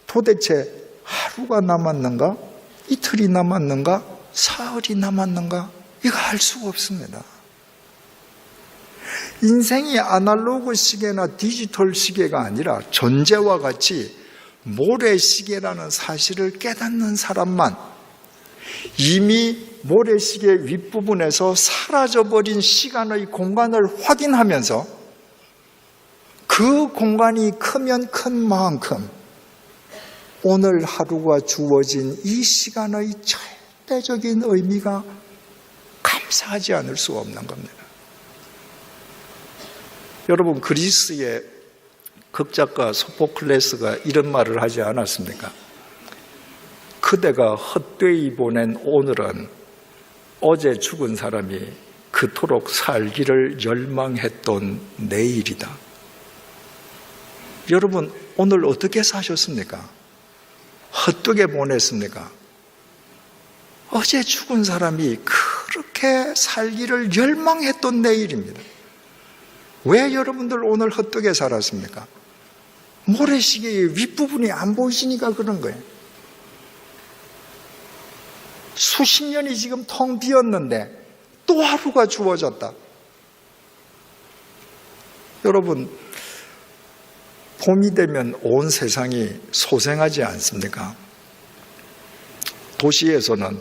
도대체 하루가 남았는가? 이틀이 남았는가? 사흘이 남았는가? 이거 알 수가 없습니다. 인생이 아날로그 시계나 디지털 시계가 아니라 전제와 같이 모래시계라는 사실을 깨닫는 사람만 이미 모래시계 윗부분에서 사라져버린 시간의 공간을 확인하면서 그 공간이 크면 큰 만큼 오늘 하루가 주어진 이 시간의 절대적인 의미가 감사하지 않을 수 없는 겁니다. 여러분, 그리스의 극작가 소포클레스가 이런 말을 하지 않았습니까? 그대가 헛되이 보낸 오늘은 어제 죽은 사람이 그토록 살기를 열망했던 내일이다. 여러분, 오늘 어떻게 사셨습니까? 헛되게 보냈습니까? 어제 죽은 사람이 그렇게 살기를 열망했던 내일입니다. 왜 여러분들 오늘 헛되게 살았습니까? 모래시계의 윗부분이 안 보이시니까 그런 거예요. 수십 년이 지금 텅 비었는데 또 하루가 주어졌다. 여러분, 봄이 되면 온 세상이 소생하지 않습니까? 도시에서는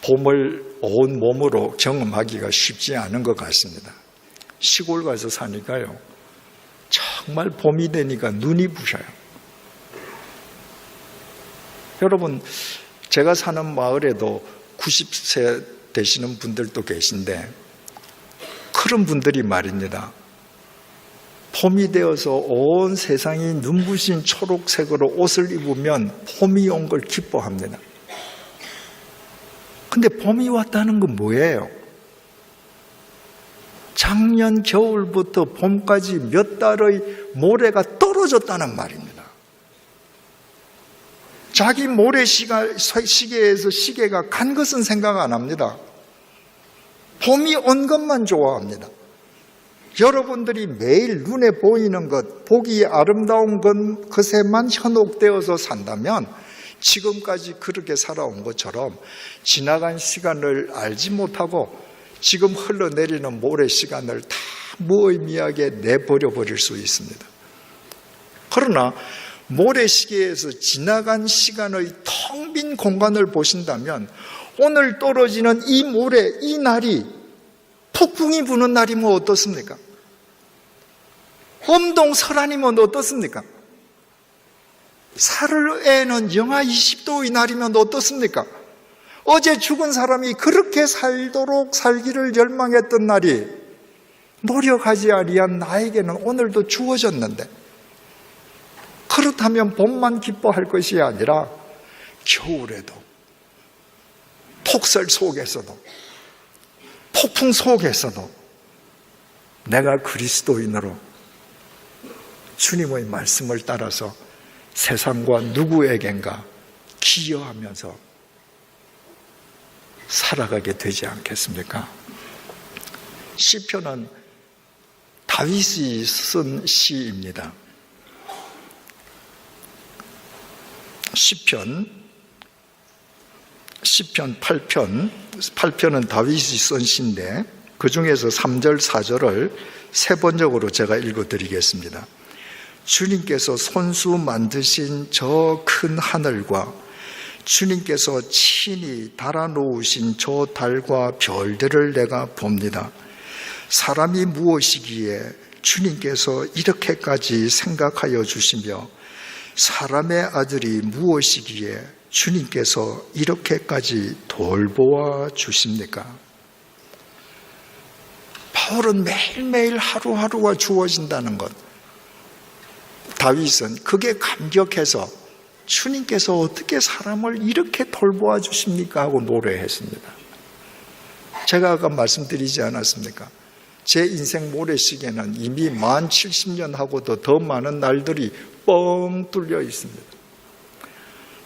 봄을 온 몸으로 경험하기가 쉽지 않은 것 같습니다. 시골 가서 사니까요, 정말 봄이 되니까 눈이 부셔요. 여러분, 제가 사는 마을에도 90세 되시는 분들도 계신데 그런 분들이 말입니다. 봄이 되어서 온 세상이 눈부신 초록색으로 옷을 입으면 봄이 온 걸 기뻐합니다. 근데 봄이 왔다는 건 뭐예요? 작년 겨울부터 봄까지 몇 달의 모래가 떨어졌다는 말입니다. 자기 모래시계에서 시계가 간 것은 생각 안 합니다. 봄이 온 것만 좋아합니다. 여러분들이 매일 눈에 보이는 것, 보기 아름다운 것에만 현혹되어서 산다면 지금까지 그렇게 살아온 것처럼 지나간 시간을 알지 못하고 지금 흘러내리는 모래 시간을 다 무의미하게 내버려 버릴 수 있습니다. 그러나 모래시계에서 지나간 시간의 텅 빈 공간을 보신다면 오늘 떨어지는 이 모래, 이 날이 폭풍이 부는 날이면 어떻습니까? 엄동설한이면 어떻습니까? 사흘에는 영하 20도의 날이면 어떻습니까? 어제 죽은 사람이 그렇게 살도록 살기를 열망했던 날이 노력하지 아니한 나에게는 오늘도 주어졌는데, 그렇다면 봄만 기뻐할 것이 아니라 겨울에도, 폭설 속에서도, 폭풍 속에서도 내가 그리스도인으로 주님의 말씀을 따라서 세상과 누구에겐가 기여하면서 살아가게 되지 않겠습니까? 시편은 다윗이 쓴 시입니다. 시편 8편은 다윗이 쓴 시인데 그 중에서 3절, 4절을 세 번역으로 제가 읽어드리겠습니다. 주님께서 손수 만드신 저 큰 하늘과 주님께서 친히 달아놓으신 저 달과 별들을 내가 봅니다. 사람이 무엇이기에 주님께서 이렇게까지 생각하여 주시며 사람의 아들이 무엇이기에 주님께서 이렇게까지 돌보아 주십니까? 바울은 매일매일 하루하루가 주어진다는 것, 다윗은 그게 감격해서 주님께서 어떻게 사람을 이렇게 돌보아 주십니까? 하고 노래했습니다. 제가 아까 말씀드리지 않았습니까? 제 인생 모래시계는 이미 만 70년 하고도 더 많은 날들이 뻥 뚫려 있습니다.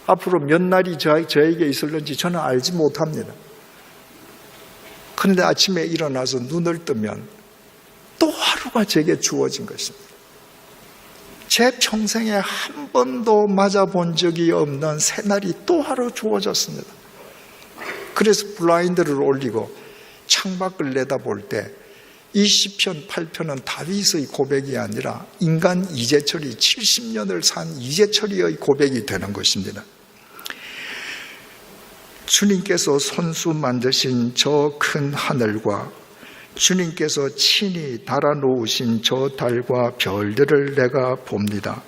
앞으로 몇 날이 저에게 있을는지 저는 알지 못합니다. 그런데 아침에 일어나서 눈을 뜨면 또 하루가 제게 주어진 것입니다. 제 평생에 한 번도 맞아본 적이 없는 새날이 또 하루 주어졌습니다. 그래서 블라인드를 올리고 창밖을 내다볼 때 이 시편 8편은 다윗의 고백이 아니라 인간 이재철이 70년을 산 이재철이의 고백이 되는 것입니다. 주님께서 손수 만드신 저 큰 하늘과 주님께서 친히 달아놓으신 저 달과 별들을 내가 봅니다.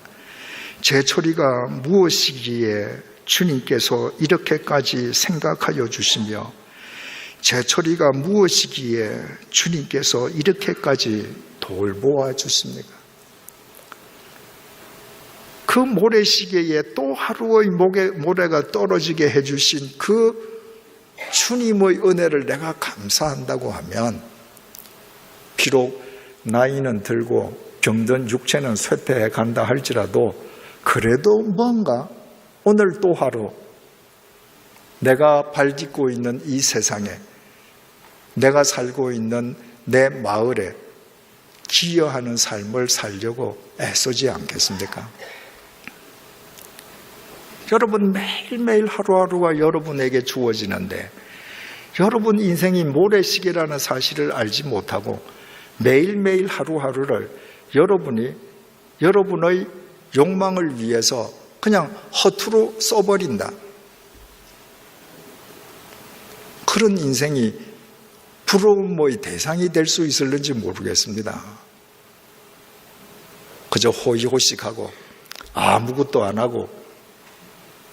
제철이가 무엇이기에 주님께서 이렇게까지 생각하여 주시며 제철이가 무엇이기에 주님께서 이렇게까지 돌보아 주십니까? 그 모래시계에 또 하루의 모래가 떨어지게 해주신 그 주님의 은혜를 내가 감사한다고 하면 비록 나이는 들고 병든 육체는 쇠퇴해 간다 할지라도 그래도 뭔가 오늘 또 하루 내가 발딛고 있는 이 세상에 내가 살고 있는 내 마을에 기여하는 삶을 살려고 애쓰지 않겠습니까? 여러분 매일매일 하루하루가 여러분에게 주어지는데 여러분 인생이 모래시계라는 사실을 알지 못하고 매일매일 하루하루를 여러분의 욕망을 위해서 그냥 허투루 써버린다. 그런 인생이 부러움의 대상이 될 수 있을는지 모르겠습니다. 그저 호의호식하고 아무것도 안 하고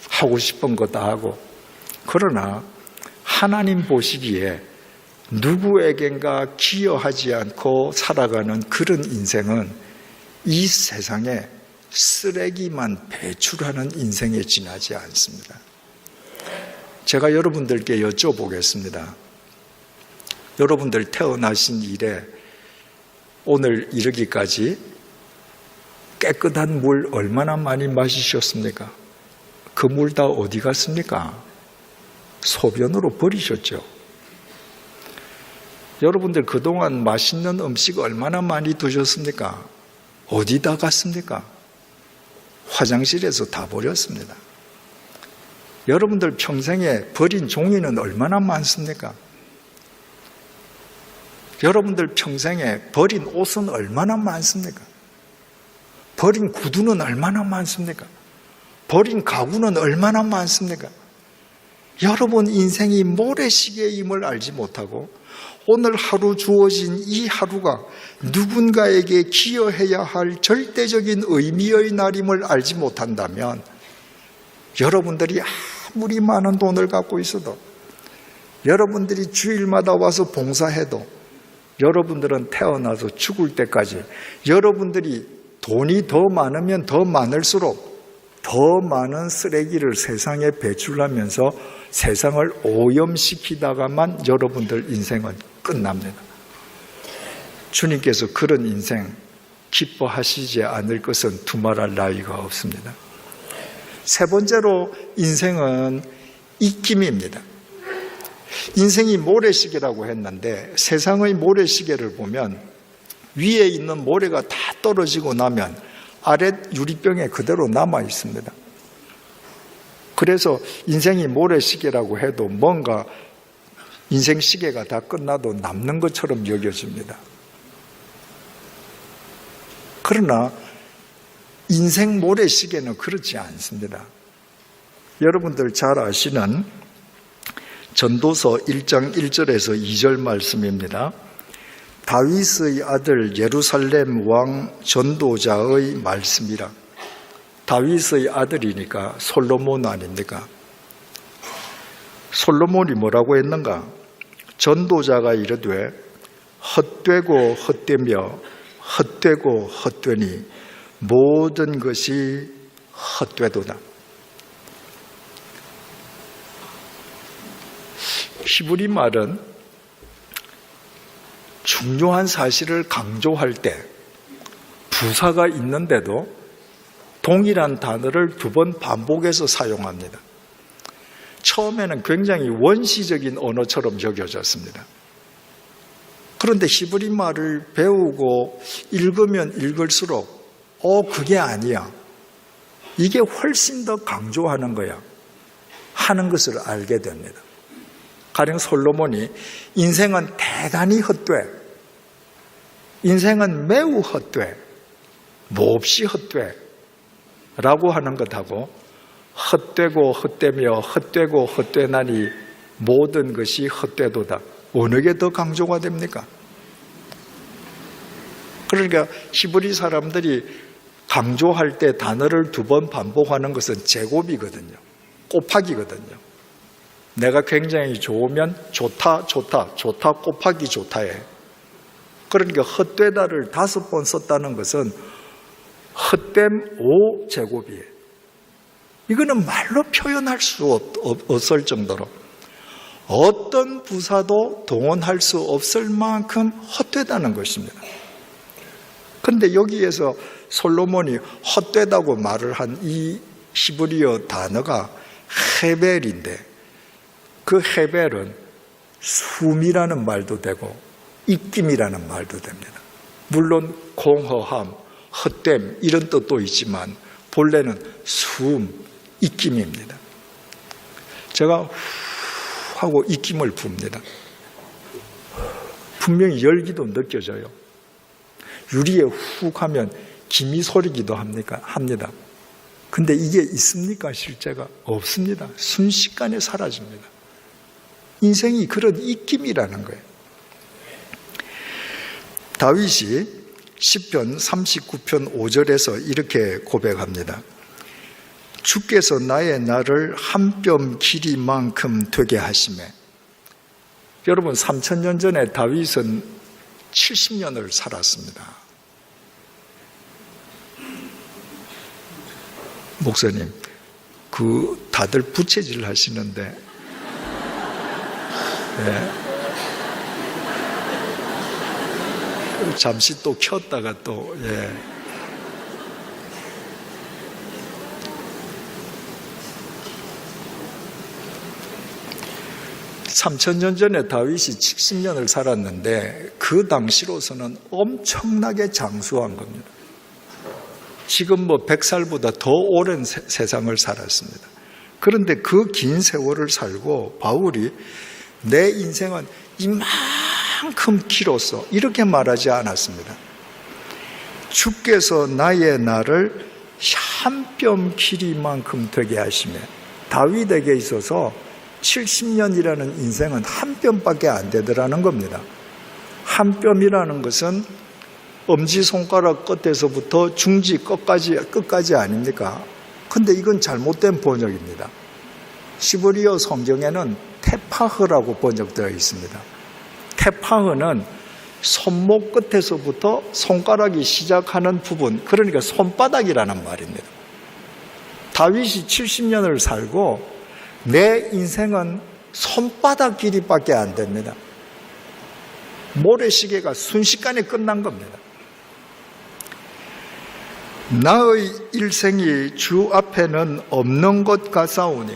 하고 싶은 거 다 하고 그러나 하나님 보시기에 누구에겐가 기여하지 않고 살아가는 그런 인생은 이 세상에 쓰레기만 배출하는 인생에 지나지 않습니다. 제가 여러분들께 여쭤보겠습니다. 여러분들 태어나신 이래 오늘 이르기까지 깨끗한 물 얼마나 많이 마시셨습니까? 그 물 다 어디 갔습니까? 소변으로 버리셨죠. 여러분들 그동안 맛있는 음식 얼마나 많이 드셨습니까? 어디다 갔습니까? 화장실에서 다 버렸습니다. 여러분들 평생에 버린 종이는 얼마나 많습니까? 여러분들 평생에 버린 옷은 얼마나 많습니까? 버린 구두는 얼마나 많습니까? 버린 가구는 얼마나 많습니까? 여러분 인생이 모래시계임을 알지 못하고 오늘 하루 주어진 이 하루가 누군가에게 기여해야 할 절대적인 의미의 날임을 알지 못한다면 여러분들이 아무리 많은 돈을 갖고 있어도 여러분들이 주일마다 와서 봉사해도 여러분들은 태어나서 죽을 때까지 여러분들이 돈이 더 많으면 더 많을수록 더 많은 쓰레기를 세상에 배출하면서 세상을 오염시키다가만 여러분들 인생은 끝납니다. 주님께서 그런 인생 기뻐하시지 않을 것은 두말할 나위가 없습니다. 세 번째로 인생은 입김입니다. 인생이 모래시계라고 했는데 세상의 모래시계를 보면 위에 있는 모래가 다 떨어지고 나면 아래 유리병에 그대로 남아 있습니다. 그래서 인생이 모래시계라고 해도 뭔가 인생 시계가 다 끝나도 남는 것처럼 여겨집니다. 그러나 인생 모래시계는 그렇지 않습니다. 여러분들 잘 아시는 전도서 1장 1절에서 2절 말씀입니다. 다윗의 아들 예루살렘 왕 전도자의 말씀이라. 다윗의 아들이니까 솔로몬 아닙니까? 솔로몬이 뭐라고 했는가? 전도자가 이르되 헛되고 헛되며 헛되고 헛되니 모든 것이 헛되도다. 히브리 말은 중요한 사실을 강조할 때 부사가 있는데도 동일한 단어를 2번 반복해서 사용합니다. 처음에는 굉장히 원시적인 언어처럼 여겨졌습니다. 그런데 히브리 말을 배우고 읽으면 읽을수록 그게 아니야. 이게 훨씬 더 강조하는 거야. 하는 것을 알게 됩니다. 가령 솔로몬이 인생은 대단히 헛돼. 인생은 매우 헛돼. 몹시 헛돼. 라고 하는 것하고 헛되고 헛되며 헛되고 헛되나니 모든 것이 헛되도다. 어느 게 더 강조가 됩니까? 그러니까 히브리 사람들이 강조할 때 단어를 2번 반복하는 것은 제곱이거든요. 곱하기거든요. 내가 굉장히 좋으면 좋다, 좋다, 좋다 곱하기 좋다에. 그러니까 헛되다를 5번 썼다는 것은 헛됨 5제곱이에요. 이거는 말로 표현할 수 없을 정도로 어떤 부사도 동원할 수 없을 만큼 헛되다는 것입니다. 그런데 여기에서 솔로몬이 헛되다고 말을 한 이 히브리어 단어가 헤벨인데 그 헤벨은 숨이라는 말도 되고 입김이라는 말도 됩니다. 물론 공허함, 헛됨 이런 뜻도 있지만 본래는 숨, 입김입니다. 제가 후 하고 입김을 붑니다. 분명히 열기도 느껴져요. 유리에 훅 하면 김이 소리기도 합니다. 근데 이게 있습니까? 실제가 없습니다. 순식간에 사라집니다. 인생이 그런 입김이라는 거예요. 다윗이 시편 39편 5절에서 이렇게 고백합니다. 주께서 나의 날을 한 뼘 길이만큼 되게 하시매. 여러분 3000년 전에 다윗은 70년을 살았습니다. 목사님, 다들 부채질 하시는데, 네. 잠시 또 켰다가 또, 예. (3000년) 전에 다윗이 70년을 살았는데 그 당시로서는 엄청나게 장수한 겁니다. 지금 100살보다 더 오랜 세상을 살았습니다. 그런데 그 긴 세월을 살고 바울이 내 인생은 이만큼 길었어 이렇게 말하지 않았습니다. 주께서 나의 날을 한 뼘 길이만큼 되게 하시며 다윗에게 있어서 70년이라는 인생은 한 뼘밖에 안 되더라는 겁니다. 한 뼘이라는 것은 엄지손가락 끝에서부터 중지 끝까지 아닙니까? 근데 이건 잘못된 번역입니다. 시브리어 성경에는 테파흐라고 번역되어 있습니다. 테파흐는 손목 끝에서부터 손가락이 시작하는 부분, 그러니까 손바닥이라는 말입니다. 다윗이 70년을 살고 내 인생은 손바닥 길이밖에 안 됩니다. 모래시계가 순식간에 끝난 겁니다. 나의 일생이 주 앞에는 없는 것 같사오니.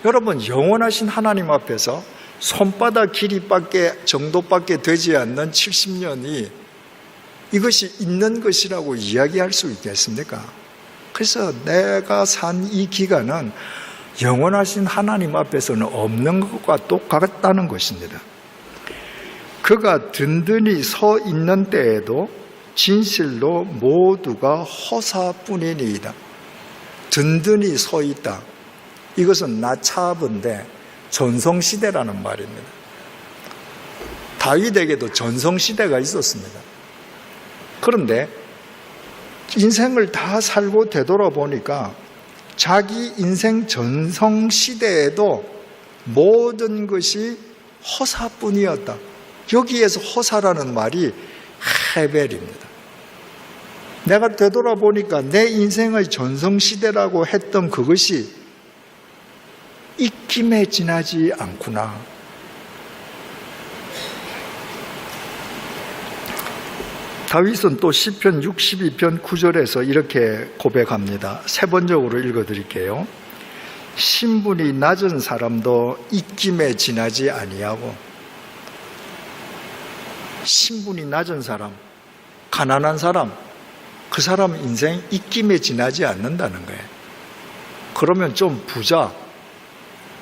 여러분, 영원하신 하나님 앞에서 손바닥 정도밖에 되지 않는 70년이 이것이 있는 것이라고 이야기할 수 있겠습니까? 그래서 내가 산 이 기간은 영원하신 하나님 앞에서는 없는 것과 똑같다는 것입니다. 그가 든든히 서 있는 때에도 진실로 모두가 허사뿐이니이다. 든든히 서 있다. 이것은 나차աբ인데 전성시대라는 말입니다. 다윗에게도 전성시대가 있었습니다. 그런데 인생을 다 살고 되돌아보니까 자기 인생 전성시대에도 모든 것이 허사뿐이었다. 여기에서 허사라는 말이 헤벨입니다. 내가 되돌아보니까 내 인생의 전성시대라고 했던 그것이 입김에 지나지 않구나. 다윗은 또 시편 62편 9절에서 이렇게 고백합니다. 세 번적으로 읽어드릴게요. 신분이 낮은 사람도 입김에 지나지 아니하고, 신분이 낮은 사람, 가난한 사람, 그 사람 인생 입김에 지나지 않는다는 거예요. 그러면 좀 부자,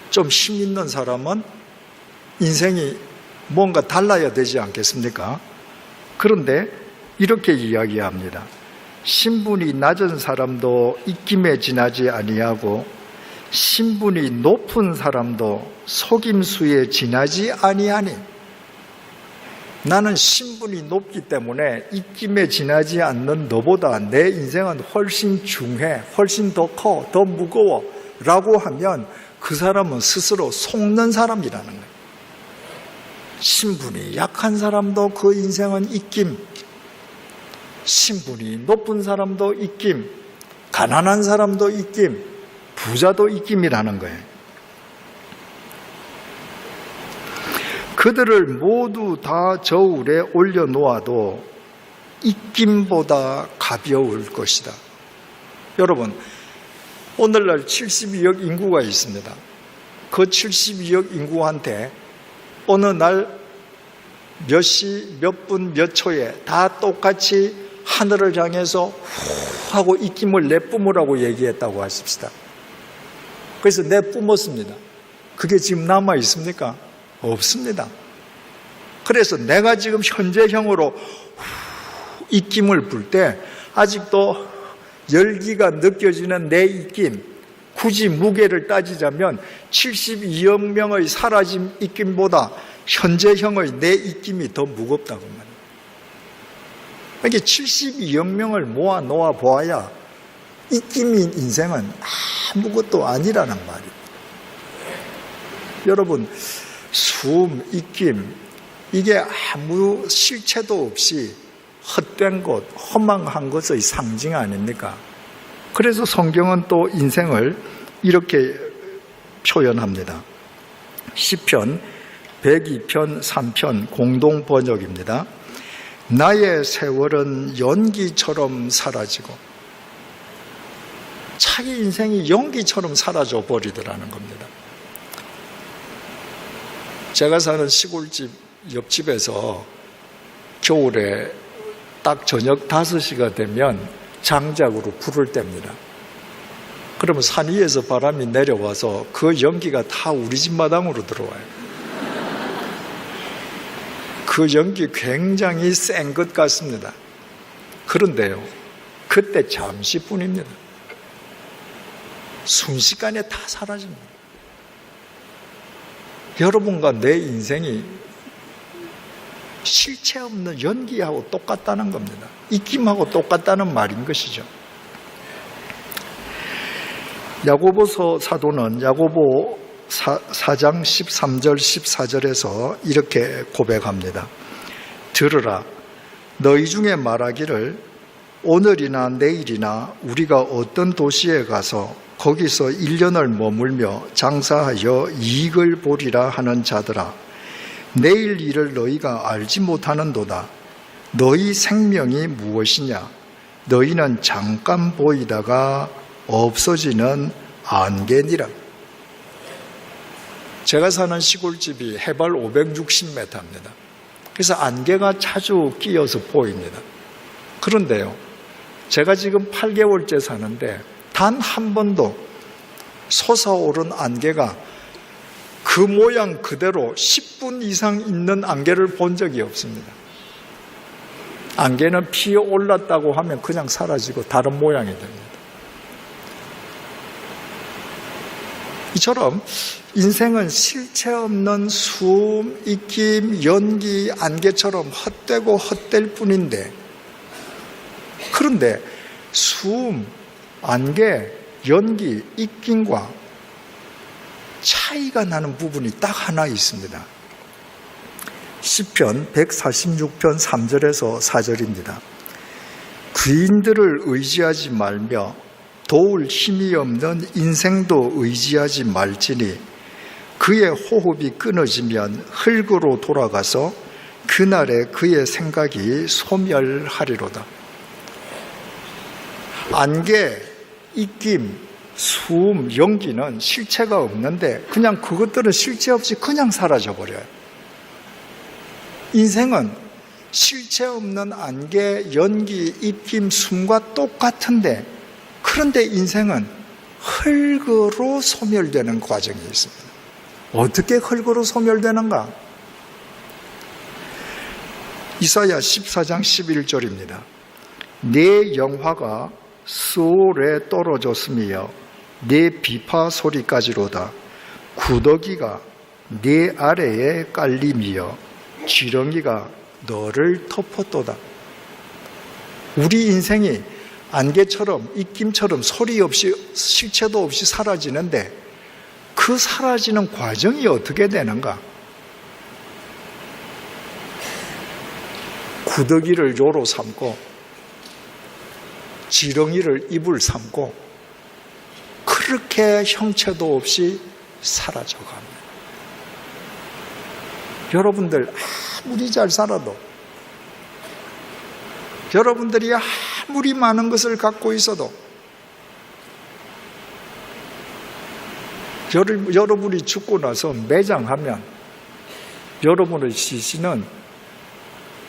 좀 힘 있는 사람은 인생이 뭔가 달라야 되지 않겠습니까? 그런데 이렇게 이야기합니다. 신분이 낮은 사람도 입김에 지나지 아니하고 신분이 높은 사람도 속임수에 지나지 아니하니. 나는 신분이 높기 때문에 입김에 지나지 않는 너보다 내 인생은 훨씬 중해, 훨씬 더 커, 더 무거워 라고 하면 그 사람은 스스로 속는 사람이라는 거예요. 신분이 약한 사람도 그 인생은 입김, 신분이 높은 사람도 입김, 가난한 사람도 입김, 부자도 입김이라는 거예요. 그들을 모두 다 저울에 올려놓아도 입김보다 가벼울 것이다. 여러분, 오늘날 72억 인구가 있습니다. 그 72억 인구한테 어느 날 몇 시, 몇 분, 몇 초에 다 똑같이 하늘을 향해서 후 하고 입김을 내뿜으라고 얘기했다고 하십시다. 그래서 내뿜었습니다. 그게 지금 남아 있습니까? 없습니다. 그래서 내가 지금 현재형으로 입김을 불 때 아직도 열기가 느껴지는 내 입김, 굳이 무게를 따지자면 72억 명의 사라진 입김보다 현재형의 내 입김이 더 무겁다고 말합니다. 이게 72억 명을 모아 놓아 보아야 입김인 인생은 아무것도 아니라는 말이에요. 여러분, 숨, 입김, 이게 아무 실체도 없이 헛된 것, 허망한 것의 상징 아닙니까? 그래서 성경은 또 인생을 이렇게 표현합니다. 시편 102편 3편 공동 번역입니다. 나의 세월은 연기처럼 사라지고, 자기 인생이 연기처럼 사라져 버리더라는 겁니다. 제가 사는 시골집 옆집에서 겨울에 딱 저녁 5시가 되면 장작으로 불을 뗍니다. 그러면 산 위에서 바람이 내려와서 그 연기가 다 우리 집 마당으로 들어와요. 그 연기 굉장히 센 것 같습니다. 그런데요, 그때 잠시뿐입니다. 순식간에 다 사라집니다. 여러분과 내 인생이 실체 없는 연기하고 똑같다는 겁니다. 입김하고 똑같다는 말인 것이죠. 야고보서 사도는 야고보 4장 13절 14절에서 이렇게 고백합니다. 들으라, 너희 중에 말하기를 오늘이나 내일이나 우리가 어떤 도시에 가서 거기서 1년을 머물며 장사하여 이익을 보리라 하는 자들아, 내일 일을 너희가 알지 못하는도다. 너희 생명이 무엇이냐? 너희는 잠깐 보이다가 없어지는 안개니라. 제가 사는 시골집이 해발 560m입니다. 그래서 안개가 자주 끼어서 보입니다. 그런데요, 제가 지금 8개월째 사는데 단 한 번도 솟아오른 안개가 그 모양 그대로 10분 이상 있는 안개를 본 적이 없습니다. 안개는 피어 올랐다고 하면 그냥 사라지고 다른 모양이 됩니다. 이처럼 인생은 실체 없는 숨, 입김, 연기, 안개처럼 헛되고 헛될 뿐인데, 그런데 숨, 안개, 연기, 입김과 차이가 나는 부분이 딱 하나 있습니다. 시편 146편 3절에서 4절입니다. 귀인들을 의지하지 말며 도울 힘이 없는 인생도 의지하지 말지니 그의 호흡이 끊어지면 흙으로 돌아가서 그날에 그의 생각이 소멸하리로다. 안개, 입김, 숨, 연기는 실체가 없는데 그냥 그것들은 실체 없이 그냥 사라져버려요. 인생은 실체 없는 안개, 연기, 입김, 숨과 똑같은데 그런데 인생은 흙으로 소멸되는 과정이 있습니다. 어떻게 흙으로 소멸되는가? 이사야 14장 11절입니다. 내 영화가 스올에 떨어졌으며 내 비파 소리까지로다. 구더기가 내 아래에 깔림이여 지렁이가 너를 덮었도다. 우리 인생이 안개처럼 입김처럼 소리 없이 실체도 없이 사라지는데 그 사라지는 과정이 어떻게 되는가? 구더기를 요로 삼고 지렁이를 입을 삼고 그렇게 형체도 없이 사라져갑니다. 여러분들 아무리 잘 살아도 여러분들이 아무리 많은 것을 갖고 있어도 여러분이 죽고 나서 매장하면 여러분의 시신은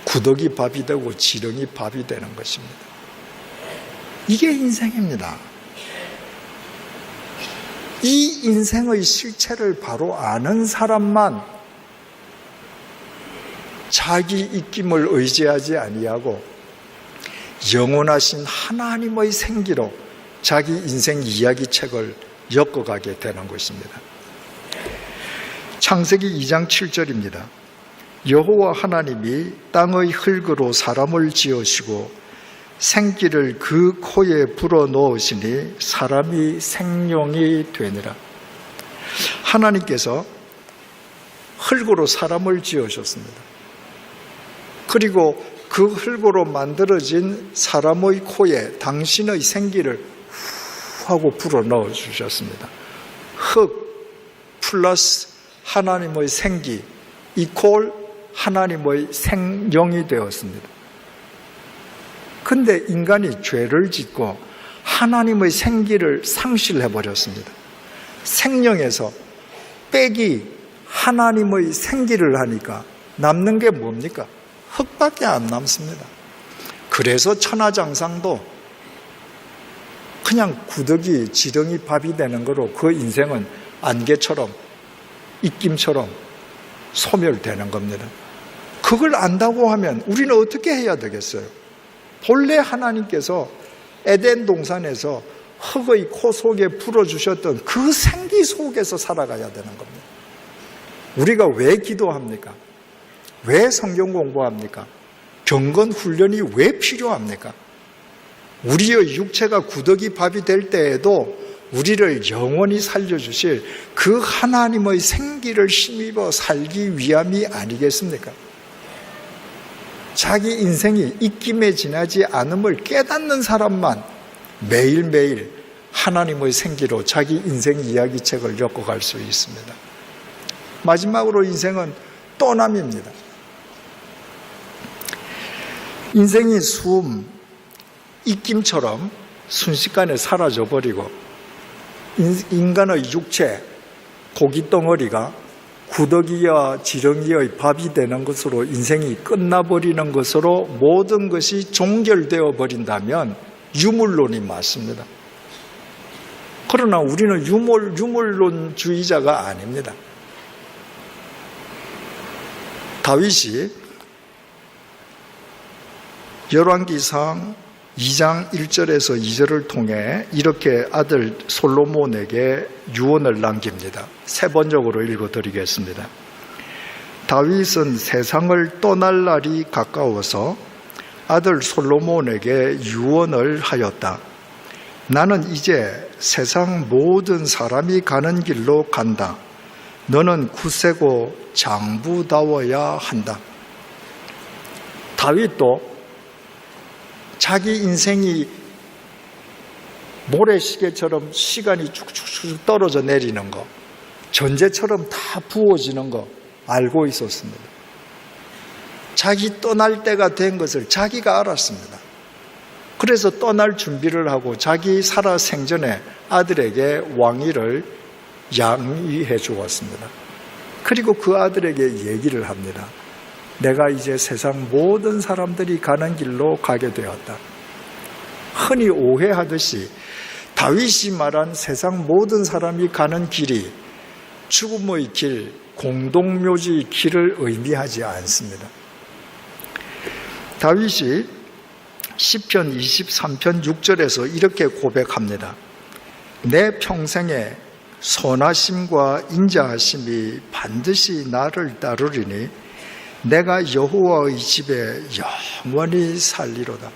구더기 밥이 되고 지렁이 밥이 되는 것입니다. 이게 인생입니다. 이 인생의 실체를 바로 아는 사람만 자기 입김을 의지하지 아니하고 영원하신 하나님의 생기로 자기 인생 이야기책을 엮어가게 되는 것입니다. 창세기 2장 7절입니다. 여호와 하나님이 땅의 흙으로 사람을 지으시고 생기를 그 코에 불어넣으시니 사람이 생명이 되니라. 하나님께서 흙으로 사람을 지으셨습니다. 그리고 그 흙으로 만들어진 사람의 코에 당신의 생기를 후 하고 불어넣어 주셨습니다. 흙 플러스 하나님의 생기 이퀄 하나님의 생명이 되었습니다. 근데 인간이 죄를 짓고 하나님의 생기를 상실해버렸습니다. 생명에서 빼기 하나님의 생기를 하니까 남는 게 뭡니까? 흙밖에 안 남습니다. 그래서 천하장상도 그냥 구더기, 지렁이 밥이 되는 거로 그 인생은 안개처럼 입김처럼 소멸되는 겁니다. 그걸 안다고 하면 우리는 어떻게 해야 되겠어요? 본래 하나님께서 에덴 동산에서 흙의 코 속에 불어주셨던 그 생기 속에서 살아가야 되는 겁니다. 우리가 왜 기도합니까? 왜 성경 공부합니까? 경건 훈련이 왜 필요합니까? 우리의 육체가 구더기 밥이 될 때에도 우리를 영원히 살려주실 그 하나님의 생기를 힘입어 살기 위함이 아니겠습니까? 자기 인생이 입김에 지나지 않음을 깨닫는 사람만 매일매일 하나님의 생기로 자기 인생 이야기책을 엮어갈 수 있습니다. 마지막으로 인생은 떠남입니다. 인생이 숨, 입김처럼 순식간에 사라져버리고 인간의 육체, 고깃덩어리가 구더기와 지렁이의 밥이 되는 것으로 인생이 끝나버리는 것으로 모든 것이 종결되어 버린다면 유물론이 맞습니다. 그러나 우리는 유물론주의자가 아닙니다. 다윗이 열왕기상 2장 1절에서 2절을 통해 이렇게 아들 솔로몬에게 유언을 남깁니다. 세 번역으로 읽어드리겠습니다. 다윗은 세상을 떠날 날이 가까워서 아들 솔로몬에게 유언을 하였다. 나는 이제 세상 모든 사람이 가는 길로 간다. 너는 굳세고 장부다워야 한다. 다윗도 자기 인생이 모래시계처럼 시간이 쭉쭉쭉 떨어져 내리는 거, 전제처럼 다 부어지는 거 알고 있었습니다. 자기 떠날 때가 된 것을 자기가 알았습니다. 그래서 떠날 준비를 하고 자기 살아 생전에 아들에게 왕위를 양위해 주었습니다. 그리고 그 아들에게 얘기를 합니다. 내가 이제 세상 모든 사람들이 가는 길로 가게 되었다. 흔히 오해하듯이 다윗이 말한 세상 모든 사람이 가는 길이 죽음의 길, 공동묘지의 길을 의미하지 않습니다. 다윗이 시편 23편 6절에서 이렇게 고백합니다. 내 평생에 선하심과 인자하심이 반드시 나를 따르리니 내가 여호와의 집에 영원히 살리로다.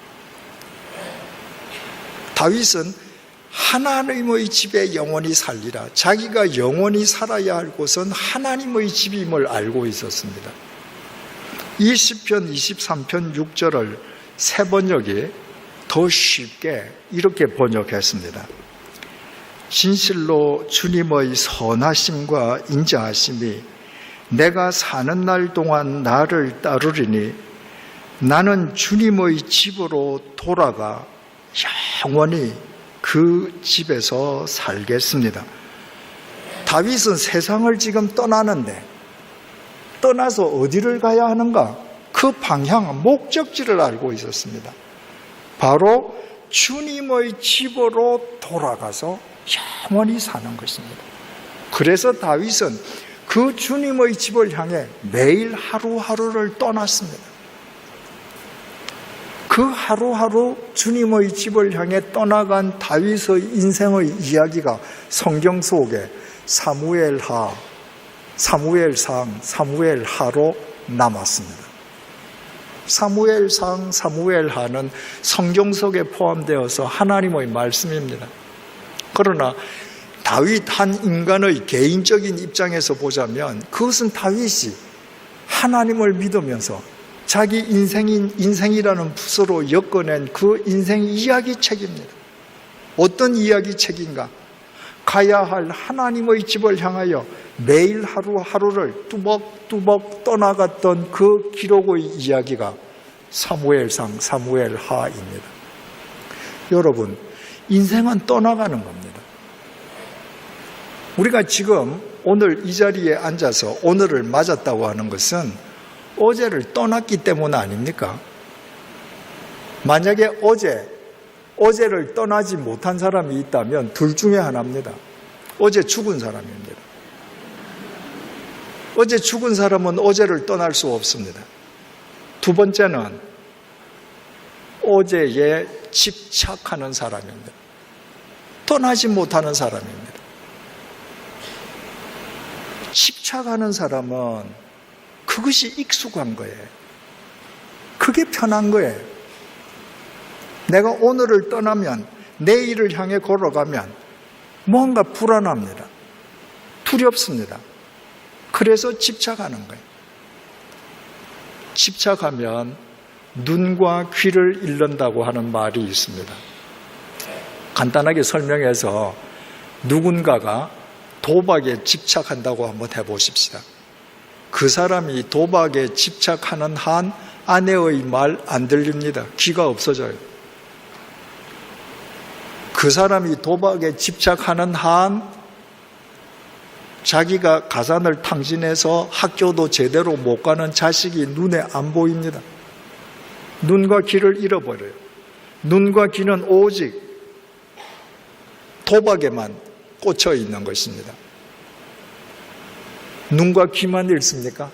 다윗은 하나님의 집에 영원히 살리라. 자기가 영원히 살아야 할 곳은 하나님의 집임을 알고 있었습니다. 이 시편 23편 6절을 새 번역이 더 쉽게 이렇게 번역했습니다. 진실로 주님의 선하심과 인자하심이 내가 사는 날 동안 나를 따르리니 나는 주님의 집으로 돌아가 영원히 그 집에서 살겠습니다. 다윗은 세상을 지금 떠나는데 떠나서 어디를 가야 하는가? 그 방향, 목적지를 알고 있었습니다. 바로 주님의 집으로 돌아가서 영원히 사는 것입니다. 그래서 다윗은 그 주님의 집을 향해 매일 하루하루를 떠났습니다. 그 하루하루 주님의 집을 향해 떠나간 다윗의 인생의 이야기가 성경 속에 사무엘하, 사무엘상, 사무엘하로 남았습니다. 사무엘상, 사무엘하는 성경 속에 포함되어서 하나님의 말씀입니다. 그러나 다윗 한 인간의 개인적인 입장에서 보자면 그것은 다윗이 하나님을 믿으면서 자기 인생이라는 붓으로 엮어낸 그 인생 이야기책입니다. 어떤 이야기책인가? 가야 할 하나님의 집을 향하여 매일 하루하루를 뚜벅뚜벅 떠나갔던 그 기록의 이야기가 사무엘상, 사무엘하입니다. 여러분, 인생은 떠나가는 겁니다. 우리가 지금 오늘 이 자리에 앉아서 오늘을 맞았다고 하는 것은 어제를 떠났기 때문 아닙니까? 만약에 어제를 떠나지 못한 사람이 있다면 둘 중에 하나입니다. 어제 죽은 사람입니다. 어제 죽은 사람은 어제를 떠날 수 없습니다. 두 번째는 어제에 집착하는 사람입니다. 떠나지 못하는 사람입니다. 집착하는 사람은 그것이 익숙한 거예요. 그게 편한 거예요. 내가 오늘을 떠나면 내일을 향해 걸어가면 뭔가 불안합니다. 두렵습니다. 그래서 집착하는 거예요. 집착하면 눈과 귀를 잃는다고 하는 말이 있습니다. 간단하게 설명해서 누군가가 도박에 집착한다고 한번 해보십시다. 그 사람이 도박에 집착하는 한 아내의 말 안 들립니다. 귀가 없어져요. 그 사람이 도박에 집착하는 한 자기가 가산을 탕진해서 학교도 제대로 못 가는 자식이 눈에 안 보입니다. 눈과 귀를 잃어버려요. 눈과 귀는 오직 도박에만 꽂혀 있는 것입니다. 눈과 귀만 잃습니까?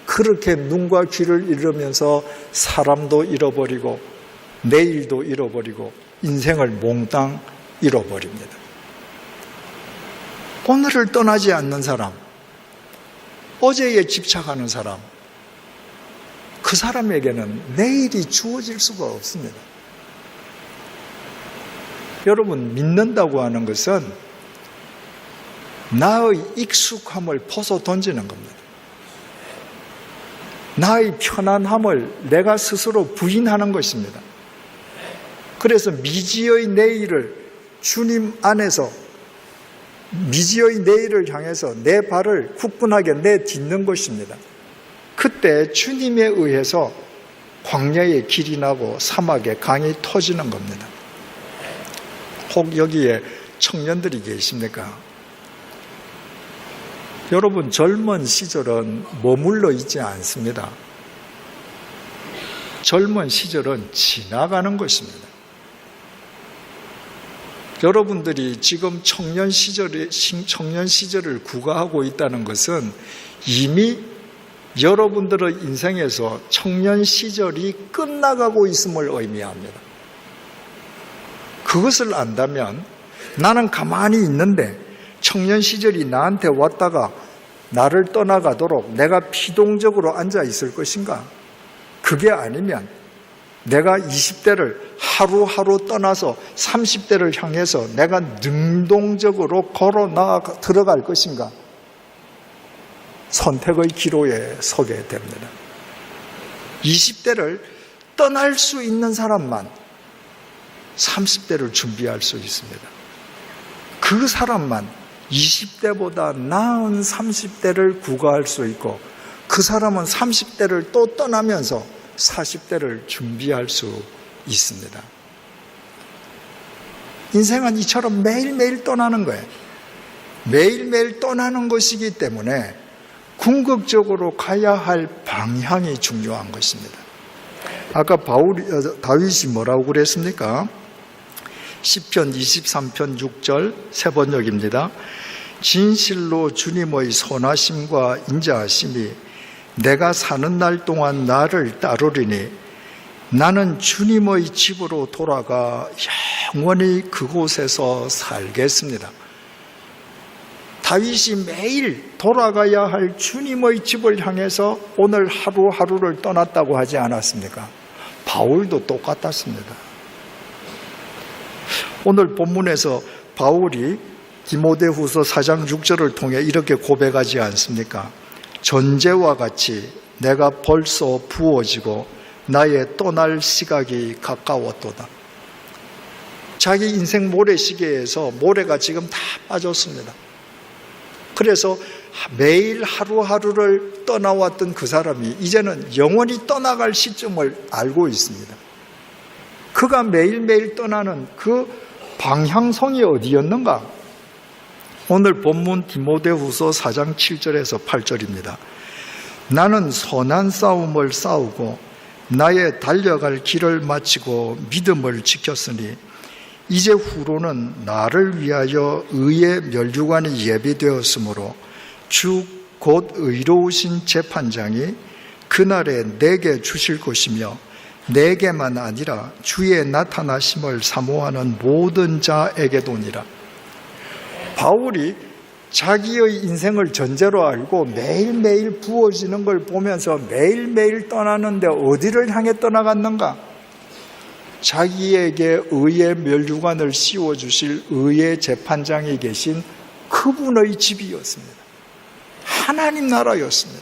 그렇게 눈과 귀를 잃으면서 사람도 잃어버리고 내일도 잃어버리고 인생을 몽땅 잃어버립니다. 오늘을 떠나지 않는 사람, 어제에 집착하는 사람, 그 사람에게는 내일이 주어질 수가 없습니다. 여러분, 믿는다고 하는 것은 나의 익숙함을 벗어 던지는 겁니다. 나의 편안함을 내가 스스로 부인하는 것입니다. 그래서 미지의 내일을 주님 안에서 미지의 내일을 향해서 내 발을 굳건하게 내딛는 것입니다. 그때 주님에 의해서 광야에 길이 나고 사막에 강이 터지는 겁니다. 혹 여기에 청년들이 계십니까? 여러분, 젊은 시절은 머물러 있지 않습니다. 젊은 시절은 지나가는 것입니다. 여러분들이 지금 청년 시절을 구가하고 있다는 것은 이미 여러분들의 인생에서 청년 시절이 끝나가고 있음을 의미합니다. 그것을 안다면 나는 가만히 있는데 청년 시절이 나한테 왔다가 나를 떠나가도록 내가 피동적으로 앉아 있을 것인가? 그게 아니면 내가 20대를 하루하루 떠나서 30대를 향해서 내가 능동적으로 걸어 나가 들어갈 것인가? 선택의 기로에 서게 됩니다. 20대를 떠날 수 있는 사람만 30대를 준비할 수 있습니다. 그 사람만 20대보다 나은 30대를 구가할 수 있고 그 사람은 30대를 또 떠나면서 40대를 준비할 수 있습니다. 인생은 이처럼 매일매일 떠나는 거예요. 매일매일 떠나는 것이기 때문에 궁극적으로 가야 할 방향이 중요한 것입니다. 아까 다윗이 뭐라고 그랬습니까? 시편 23편 6절 세 번역입니다. 진실로 주님의 선하심과 인자하심이 내가 사는 날 동안 나를 따르리니 나는 주님의 집으로 돌아가 영원히 그곳에서 살겠습니다. 다윗이 매일 돌아가야 할 주님의 집을 향해서 오늘 하루하루를 떠났다고 하지 않았습니까? 바울도 똑같았습니다. 오늘 본문에서 바울이 디모데후서 4장 6절을 통해 이렇게 고백하지 않습니까? 전제와 같이 내가 벌써 부어지고 나의 떠날 시각이 가까웠도다. 자기 인생 모래시계에서 모래가 지금 다 빠졌습니다. 그래서 매일 하루하루를 떠나왔던 그 사람이 이제는 영원히 떠나갈 시점을 알고 있습니다. 그가 매일매일 떠나는 그 방향성이 어디였는가? 오늘 본문 디모데후서 4장 7절에서 8절입니다. 나는 선한 싸움을 싸우고 나의 달려갈 길을 마치고 믿음을 지켰으니 이제 후로는 나를 위하여 의의 면류관이 예비되었으므로 주 곧 의로우신 재판장이 그날에 내게 주실 것이며 내게만 아니라 주의 나타나심을 사모하는 모든 자에게도니라. 바울이 자기의 인생을 전제로 알고 매일매일 부어지는 걸 보면서 매일매일 떠나는데 어디를 향해 떠나갔는가? 자기에게 의의 면류관을 씌워주실 의의 재판장이 계신 그분의 집이었습니다. 하나님 나라였습니다.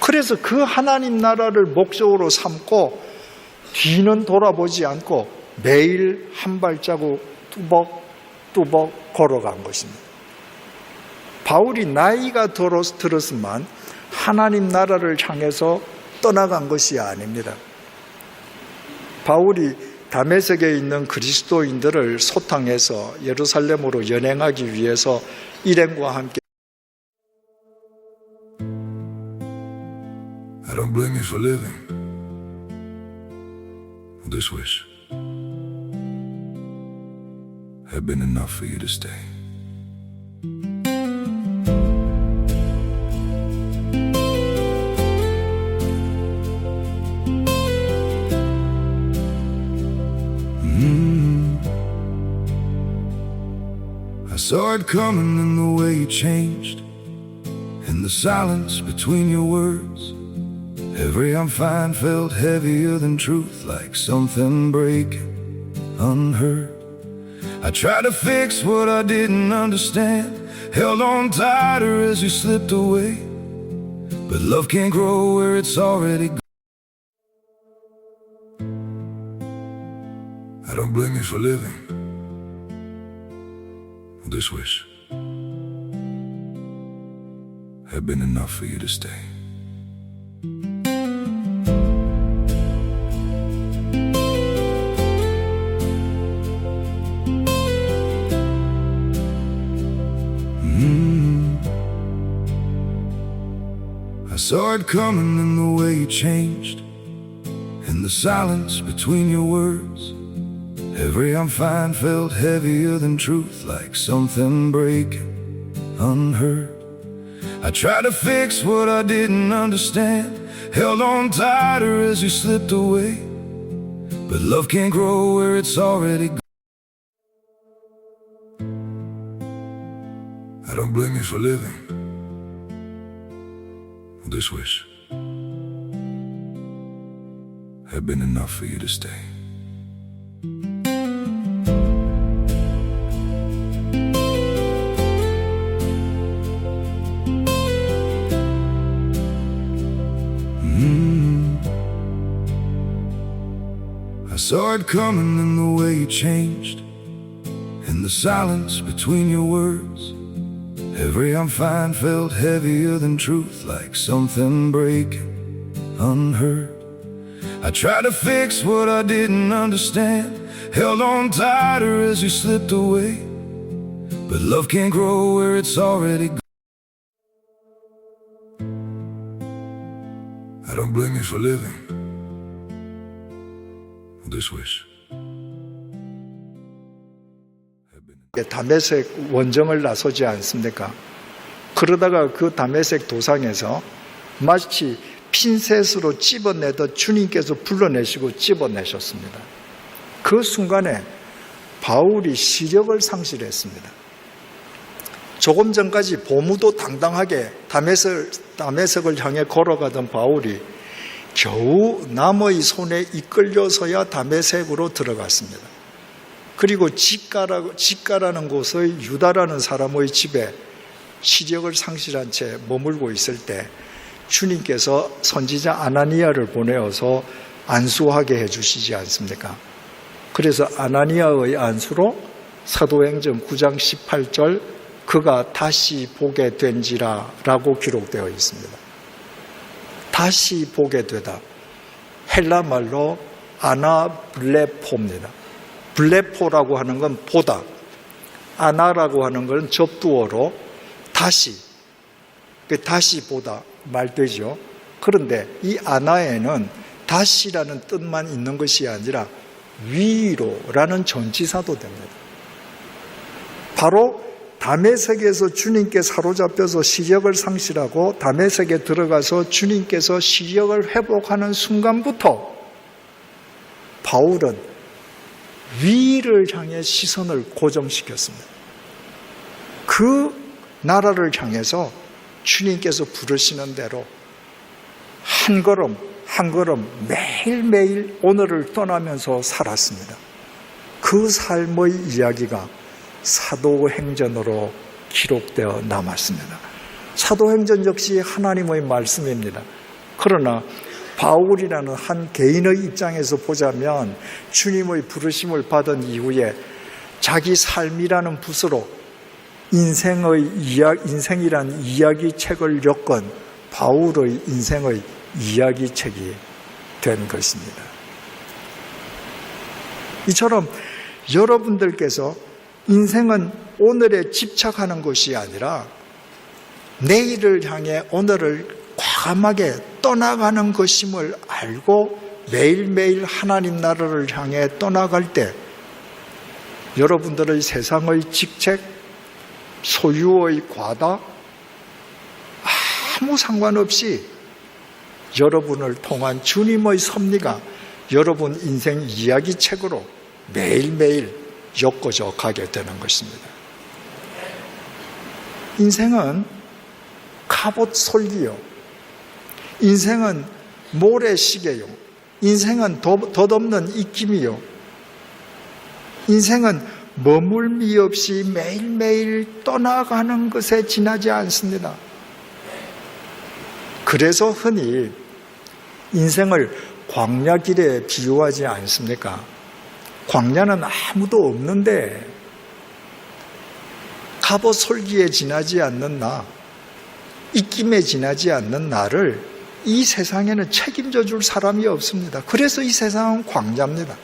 그래서 그 하나님 나라를 목적으로 삼고 뒤는 돌아보지 않고 매일 한 발자국 뚜벅뚜벅 걸어간 것입니다. 바울이 나이가 들었지만 하나님 나라를 향해서 떠나간 것이 아닙니다. 바울이 다메섹에 있는 그리스도인들을 소탕해서 예루살렘으로 연행하기 위해서 일행과 함께 I don't blame you for living this wish had been enough for you to stay. I saw it coming in the way you changed, in the silence between your words. Every I'm fine felt heavier than truth, like something breaking unheard. I tried to fix what I didn't understand, held on tighter as you slipped away. But love can't grow where it's already gone. don't blame you for living this wish had been enough for you to stay. I saw it coming in the way you changed, in the silence between your words. Every I'm fine felt heavier than truth, like something breaking unheard. I tried to fix what I didn't understand, held on tighter as you slipped away. But love can't grow where it's already gone. I don't blame you for living this wish had been enough for you to stay. I saw it coming in the way you changed, in the silence between your words. Every I'm fine felt heavier than truth, like something breaking unheard. I tried to fix what I didn't understand, held on tighter as you slipped away. But love can't grow where it's already gone. I don't blame you for living this wish. 다메섹 원정을 나서지 않습니까? 그러다가 그 다메섹 도상에서 마치 핀셋으로 찝어내듯 주님께서 불러내시고 찝어내셨습니다. 그 순간에 바울이 시력을 상실했습니다. 조금 전까지 보무도 당당하게 다메섹을 향해 걸어가던 바울이 겨우 남의 손에 이끌려서야 다메섹으로 들어갔습니다. 그리고 직가라는 곳의 유다라는 사람의 집에 시력을 상실한 채 머물고 있을 때 주님께서 선지자 아나니아를 보내어서 안수하게 해주시지 않습니까? 그래서 아나니아의 안수로 사도행전 9장 18절 그가 다시 보게 된지라 라고 기록되어 있습니다. 다시 보게 되다. 헬라 말로 아나블레포입니다. 블레포라고 하는 건 보다, 아나라고 하는 건 접두어로 다시 보다 말되죠. 그런데 이 아나에는 다시라는 뜻만 있는 것이 아니라 위로라는 전치사도 됩니다. 바로 다메섹에서 주님께 사로잡혀서 시력을 상실하고 다메섹에 들어가서 주님께서 시력을 회복하는 순간부터 바울은 위를 향해 시선을 고정시켰습니다. 그 나라를 향해서 주님께서 부르시는 대로 한 걸음 한 걸음 매일매일 오늘을 떠나면서 살았습니다. 그 삶의 이야기가 사도행전으로 기록되어 남았습니다. 사도행전 역시 하나님의 말씀입니다. 그러나 바울이라는 한 개인의 입장에서 보자면 주님의 부르심을 받은 이후에 자기 삶이라는 붓으로 인생이란 이야기책을 엮은 바울의 인생의 이야기책이 된 것입니다. 이처럼 여러분들께서 인생은 오늘에 집착하는 것이 아니라 내일을 향해 오늘을 과감하게 떠나가는 것임을 알고 매일매일 하나님 나라를 향해 떠나갈 때 여러분들의 세상의 직책, 소유의 과다 아무 상관없이 여러분을 통한 주님의 섭리가 여러분 인생 이야기책으로 매일매일 엮어져 가게 되는 것입니다. 인생은 갑옷 솔기요. 인생은 모래시계요. 인생은 덧없는 입김이요. 인생은 머물미 없이 매일매일 떠나가는 것에 지나지 않습니다. 그래서 흔히 인생을 광야길에 비유하지 않습니까? 광야는 아무도 없는데 갑옷 솔기에 지나지 않는 나, 입김에 지나지 않는 나를 이 세상에는 책임져 줄 사람이 없습니다. 그래서 이 세상은 광야입니다.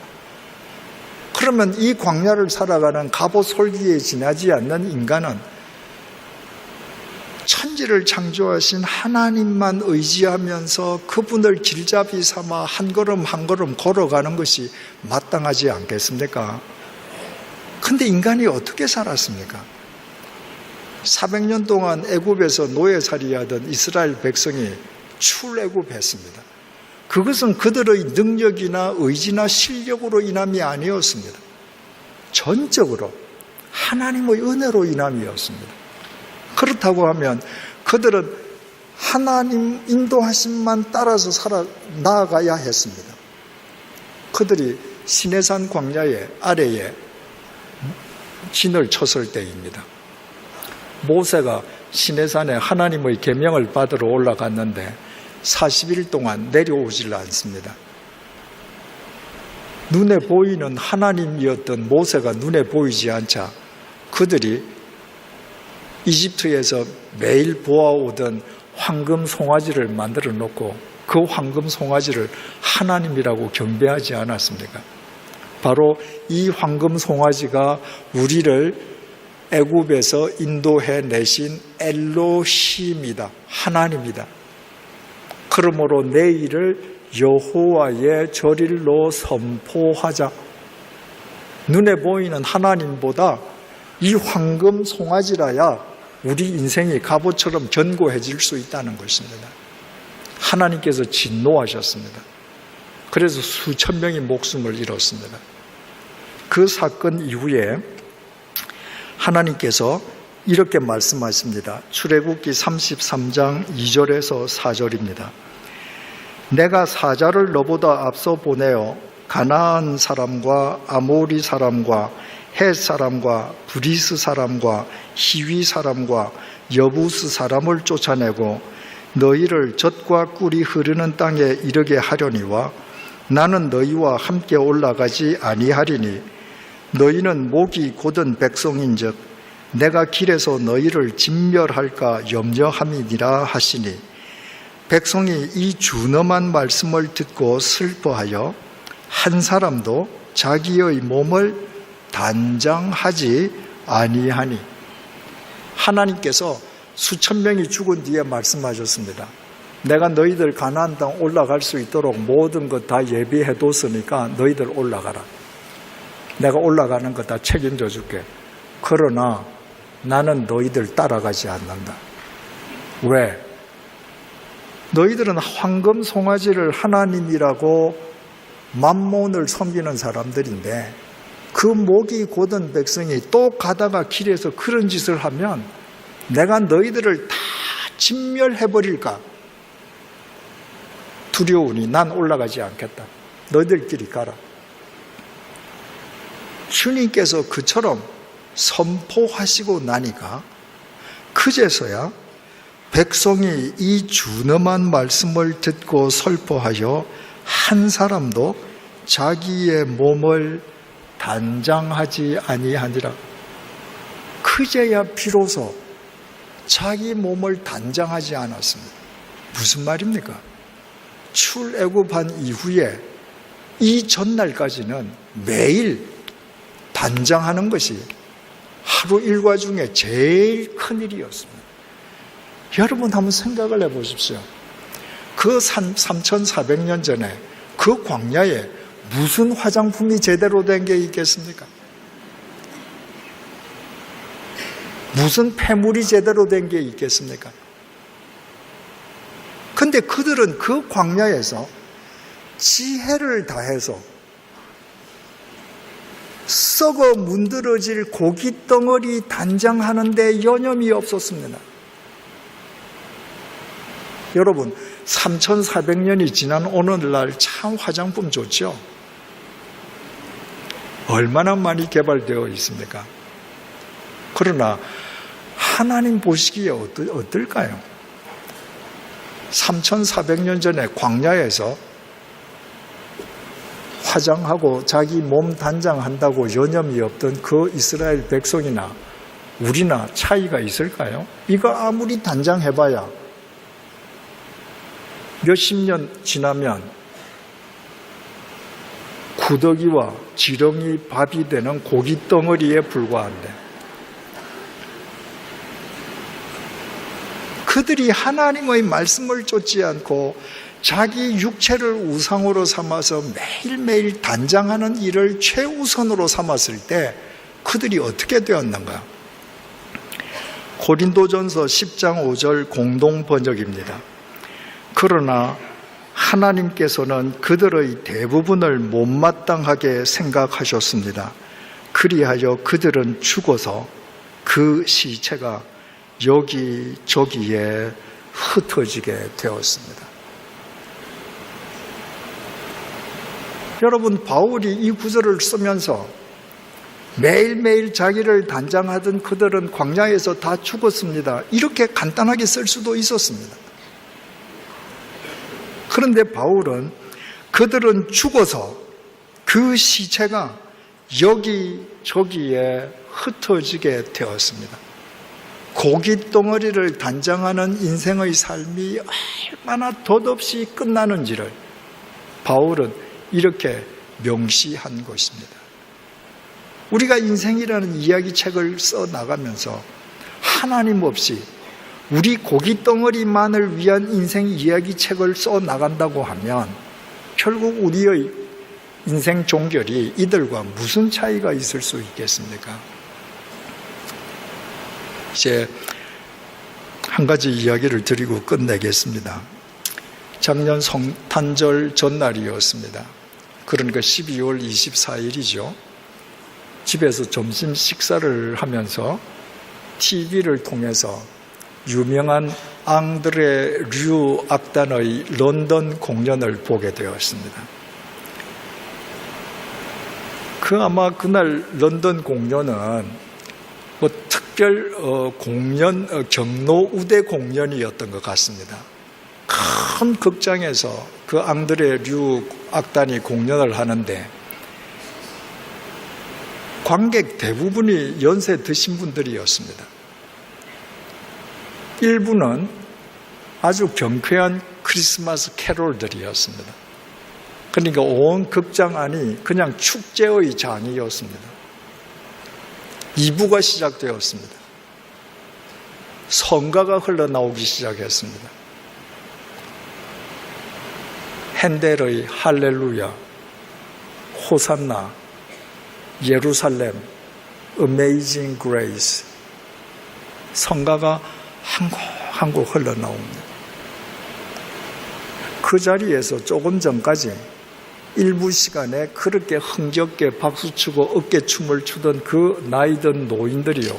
그러면 이 광야를 살아가는 갑옷 솔기에 지나지 않는 인간은 천지를 창조하신 하나님만 의지하면서 그분을 길잡이 삼아 한 걸음 한 걸음 걸어가는 것이 마땅하지 않겠습니까? 근데 인간이 어떻게 살았습니까? 400년 동안 애굽에서 노예살이하던 이스라엘 백성이 출애굽했습니다. 그것은 그들의 능력이나 의지나 실력으로 인함이 아니었습니다. 전적으로 하나님의 은혜로 인함이었습니다. 그렇다고 하면 그들은 하나님 인도하심만 따라서 나아가야 했습니다. 그들이 시내산 광야의 아래에 진을 쳤을 때입니다. 모세가 시내산에 하나님의 계명을 받으러 올라갔는데 40일 동안 내려오질 않습니다. 눈에 보이는 하나님이었던 모세가 눈에 보이지 않자 그들이 이집트에서 매일 보아오던 황금 송아지를 만들어 놓고 그 황금 송아지를 하나님이라고 경배하지 않았습니까? 바로 이 황금 송아지가 우리를 애굽에서 인도해 내신 엘로힘이다. 하나님이다. 그러므로 내일을 여호와의 절일로 선포하자. 눈에 보이는 하나님보다 이 황금 송아지라야 우리 인생이 갑옷처럼 견고해질 수 있다는 것입니다. 하나님께서 진노하셨습니다. 그래서 수천 명이 목숨을 잃었습니다. 그 사건 이후에 하나님께서 이렇게 말씀하십니다. 출애굽기 33장 2절에서 4절입니다. 내가 사자를 너보다 앞서 보내어 가나안 사람과 아모리 사람과 헷 사람과 브리스 사람과 히위 사람과 여부스 사람을 쫓아내고 너희를 젖과 꿀이 흐르는 땅에 이르게 하려니와 나는 너희와 함께 올라가지 아니하리니 너희는 목이 곧은 백성인즉 내가 길에서 너희를 진멸할까 염려함이니라 하시니 백성이 이 준엄한 말씀을 듣고 슬퍼하여 한 사람도 자기의 몸을 단장하지 아니하니. 하나님께서 수천 명이 죽은 뒤에 말씀하셨습니다. 내가 너희들 가나안 땅 올라갈 수 있도록 모든 것 다 예비해뒀으니까 너희들 올라가라. 내가 올라가는 거 다 책임져 줄게. 그러나 나는 너희들 따라가지 않는다. 왜? 너희들은 황금 송아지를 하나님이라고 만몬을 섬기는 사람들인데 그 목이 곧은 백성이 또 가다가 길에서 그런 짓을 하면 내가 너희들을 다 진멸해버릴까 두려우니 난 올라가지 않겠다. 너희들끼리 가라. 주님께서 그처럼 선포하시고 나니까 그제서야 백성이 이 준엄한 말씀을 듣고 설포하여 한 사람도 자기의 몸을 단장하지 아니하니라. 그제야 비로소 자기 몸을 단장하지 않았습니다. 무슨 말입니까? 출애굽한 이후에 이 전날까지는 매일 단장하는 것이 하루 일과 중에 제일 큰 일이었습니다. 여러분 한번 생각을 해보십시오. 그 3,400년 전에 그 광야에 무슨 화장품이 제대로 된 게 있겠습니까? 무슨 폐물이 제대로 된 게 있겠습니까? 근데 그들은 그 광야에서 지혜를 다해서 썩어 문드러질 고기 덩어리 단장하는 데 여념이 없었습니다. 여러분 3,400년이 지난 오늘날 참 화장품 좋죠? 얼마나 많이 개발되어 있습니까? 그러나 하나님 보시기에 어떨까요? 3,400년 전에 광야에서 화장하고 자기 몸 단장한다고 여념이 없던 그 이스라엘 백성이나 우리나 차이가 있을까요? 이거 아무리 단장해봐야 몇십 년 지나면 구더기와 지렁이 밥이 되는 고기 덩어리에 불과한데, 그들이 하나님의 말씀을 쫓지 않고 자기 육체를 우상으로 삼아서 매일매일 단장하는 일을 최우선으로 삼았을 때 그들이 어떻게 되었는가? 고린도전서 10장 5절 공동 번역입니다. 그러나 하나님께서는 그들의 대부분을 못마땅하게 생각하셨습니다. 그리하여 그들은 죽어서 그 시체가 여기저기에 흩어지게 되었습니다. 여러분, 바울이 이 구절을 쓰면서 매일매일 자기를 단장하던 그들은 광야에서 다 죽었습니다, 이렇게 간단하게 쓸 수도 있었습니다. 그런데 바울은 그들은 죽어서 그 시체가 여기저기에 흩어지게 되었습니다. 고깃덩어리를 단장하는 인생의 삶이 얼마나 덧없이 끝나는지를 바울은 이렇게 명시한 것입니다. 우리가 인생이라는 이야기책을 써나가면서 하나님 없이 우리 고깃덩어리만을 위한 인생 이야기책을 써나간다고 하면 결국 우리의 인생 종결이 이들과 무슨 차이가 있을 수 있겠습니까? 이제 한 가지 이야기를 드리고 끝내겠습니다. 작년 성탄절 전날이었습니다. 그러니까 12월 24일이죠. 집에서 점심 식사를 하면서 TV를 통해서 유명한 앙드레 류 악단의 런던 공연을 보게 되었습니다. 아마 그날 런던 공연은 뭐 특별 공연, 경로 우대 공연이었던 것 같습니다. 큰 극장에서 그 앙드레 류 악단이 공연을 하는데 관객 대부분이 연세 드신 분들이었습니다. 일부는 아주 경쾌한 크리스마스 캐롤들이었습니다. 그러니까 온 극장 안이 그냥 축제의 장이었습니다. 2부가 시작되었습니다. 성가가 흘러나오기 시작했습니다. 핸델의 할렐루야, 호산나, 예루살렘, 어메이징 그레이스, 성가가 한 곡 한 곡 흘러나옵니다. 그 자리에서 조금 전까지 일부 시간에 그렇게 흥겹게 박수치고 어깨춤을 추던 그 나이든 노인들이요,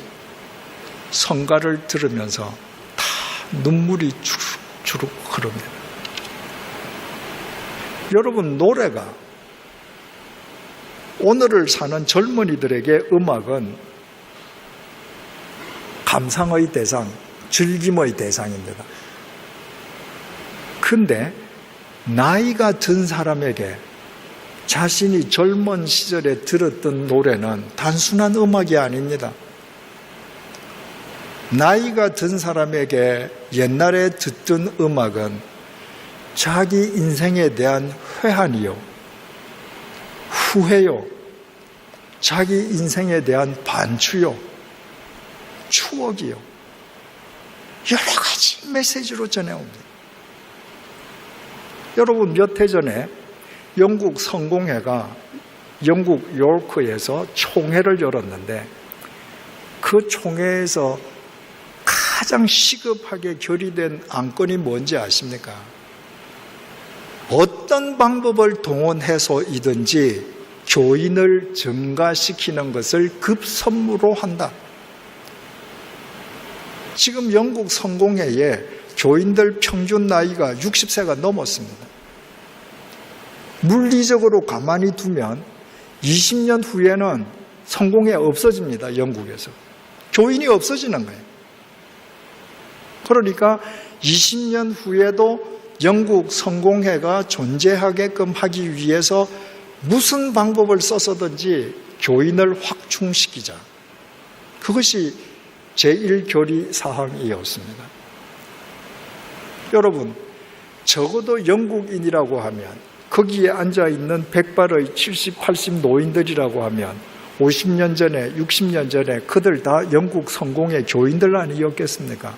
성가를 들으면서 다 눈물이 주룩주룩 흐릅니다. 여러분, 노래가 오늘을 사는 젊은이들에게 음악은 감상의 대상, 즐김의 대상입니다. 근데 나이가 든 사람에게 자신이 젊은 시절에 들었던 노래는 단순한 음악이 아닙니다. 나이가 든 사람에게 옛날에 듣던 음악은 자기 인생에 대한 회한이요, 후회요, 자기 인생에 대한 반추요, 추억이요, 여러 가지 메시지로 전해옵니다. 여러분, 몇 해 전에 영국 성공회가 영국 요크에서 총회를 열었는데 그 총회에서 가장 시급하게 결의된 안건이 뭔지 아십니까? 어떤 방법을 동원해서이든지 교인을 증가시키는 것을 급선무로 한다. 지금 영국 성공회에 교인들 평균 나이가 60세가 넘었습니다. 물리적으로 가만히 두면 20년 후에는 성공회 없어집니다. 영국에서. 교인이 없어지는 거예요. 그러니까 20년 후에도 영국 성공회가 존재하게끔 하기 위해서 무슨 방법을 써서든지 교인을 확충시키자. 그것이 제1교리 사항이었습니다. 여러분, 적어도 영국인이라고 하면, 거기에 앉아있는 백발의 70, 80 노인들이라고 하면 50년 전에, 60년 전에 그들 다 영국 성공의 교인들 아니었겠습니까?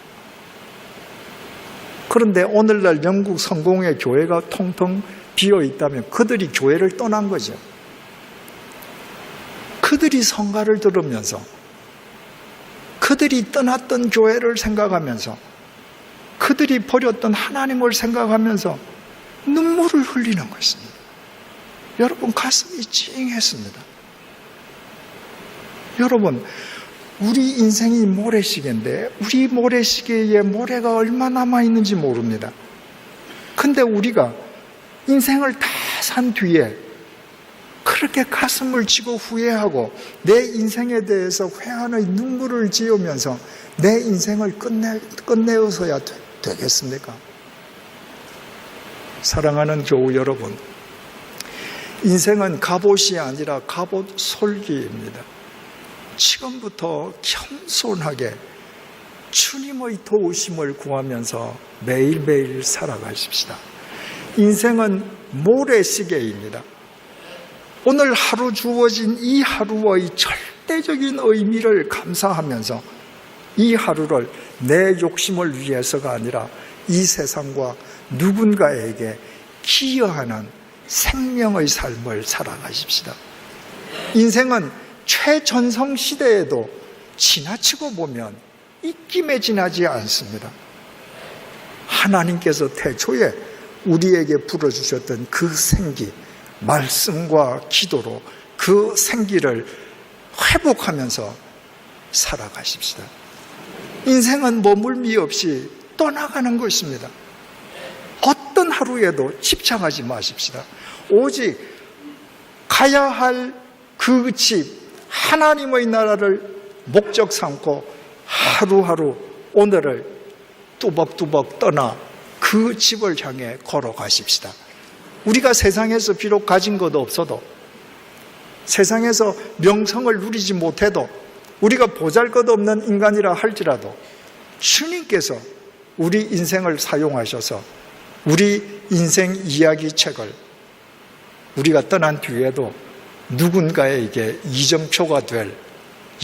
그런데 오늘날 영국 성공의 교회가 통통 비어있다면 그들이 교회를 떠난 거죠. 그들이 성가를 들으면서, 그들이 떠났던 교회를 생각하면서, 그들이 버렸던 하나님을 생각하면서 눈물을 흘리는 것입니다. 여러분, 가슴이 찡했습니다. 여러분, 우리 인생이 모래시계인데 우리 모래시계에 모래가 얼마 남아있는지 모릅니다. 근데 우리가 인생을 다 산 뒤에 그렇게 가슴을 치고 후회하고 내 인생에 대해서 회한의 눈물을 지으면서 내 인생을 끝내어서야 되겠습니까? 사랑하는 교우 여러분, 인생은 갑옷이 아니라 갑옷 솔기입니다. 지금부터 겸손하게 주님의 도우심을 구하면서 매일매일 살아가십시다. 인생은 모래시계입니다. 오늘 하루 주어진 이 하루의 절대적인 의미를 감사하면서 이 하루를 내 욕심을 위해서가 아니라 이 세상과 누군가에게 기여하는 생명의 삶을 살아가십시다. 인생은 최전성 시대에도 지나치고 보면 입김에 지나지 않습니다. 하나님께서 태초에 우리에게 불어주셨던 그 생기, 말씀과 기도로 그 생기를 회복하면서 살아가십시다. 인생은 머물미 없이 떠나가는 것입니다. 어떤 하루에도 집착하지 마십시다. 오직 가야 할 그 집, 하나님의 나라를 목적 삼고 하루하루 오늘을 뚜벅뚜벅 떠나 그 집을 향해 걸어가십시다. 우리가 세상에서 비록 가진 것도 없어도, 세상에서 명성을 누리지 못해도, 우리가 보잘것없는 인간이라 할지라도 주님께서 우리 인생을 사용하셔서 우리 인생 이야기 책을 우리가 떠난 뒤에도 누군가에게 이정표가 될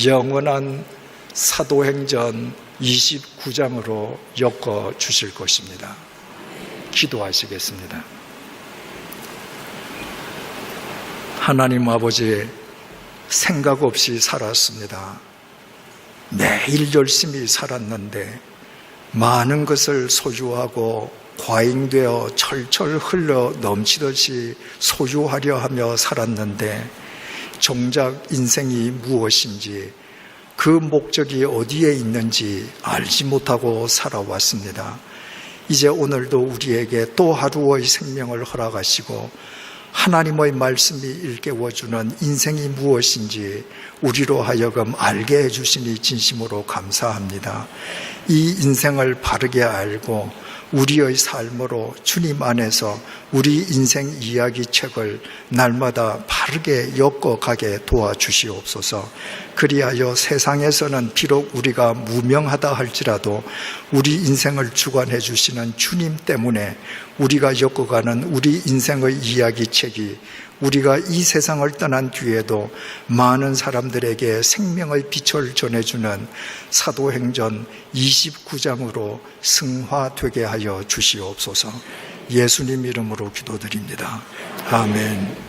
영원한 사도행전 29장으로 엮어 주실 것입니다. 기도하시겠습니다. 하나님 아버지, 생각 없이 살았습니다. 매일 열심히 살았는데 많은 것을 소유하고 과잉되어 철철 흘러 넘치듯이 소유하려 하며 살았는데 정작 인생이 무엇인지, 그 목적이 어디에 있는지 알지 못하고 살아왔습니다. 이제 오늘도 우리에게 또 하루의 생명을 허락하시고 하나님의 말씀이 일깨워주는 인생이 무엇인지 우리로 하여금 알게 해주시니 진심으로 감사합니다. 이 인생을 바르게 알고 우리의 삶으로 주님 안에서 우리 인생 이야기 책을 날마다 바르게 엮어가게 도와주시옵소서. 그리하여 세상에서는 비록 우리가 무명하다 할지라도 우리 인생을 주관해 주시는 주님 때문에 우리가 엮어가는 우리 인생의 이야기 책이 우리가 이 세상을 떠난 뒤에도 많은 사람들에게 생명의 빛을 전해주는 사도행전 29장으로 승화되게 하여 주시옵소서. 예수님 이름으로 기도드립니다. 아멘.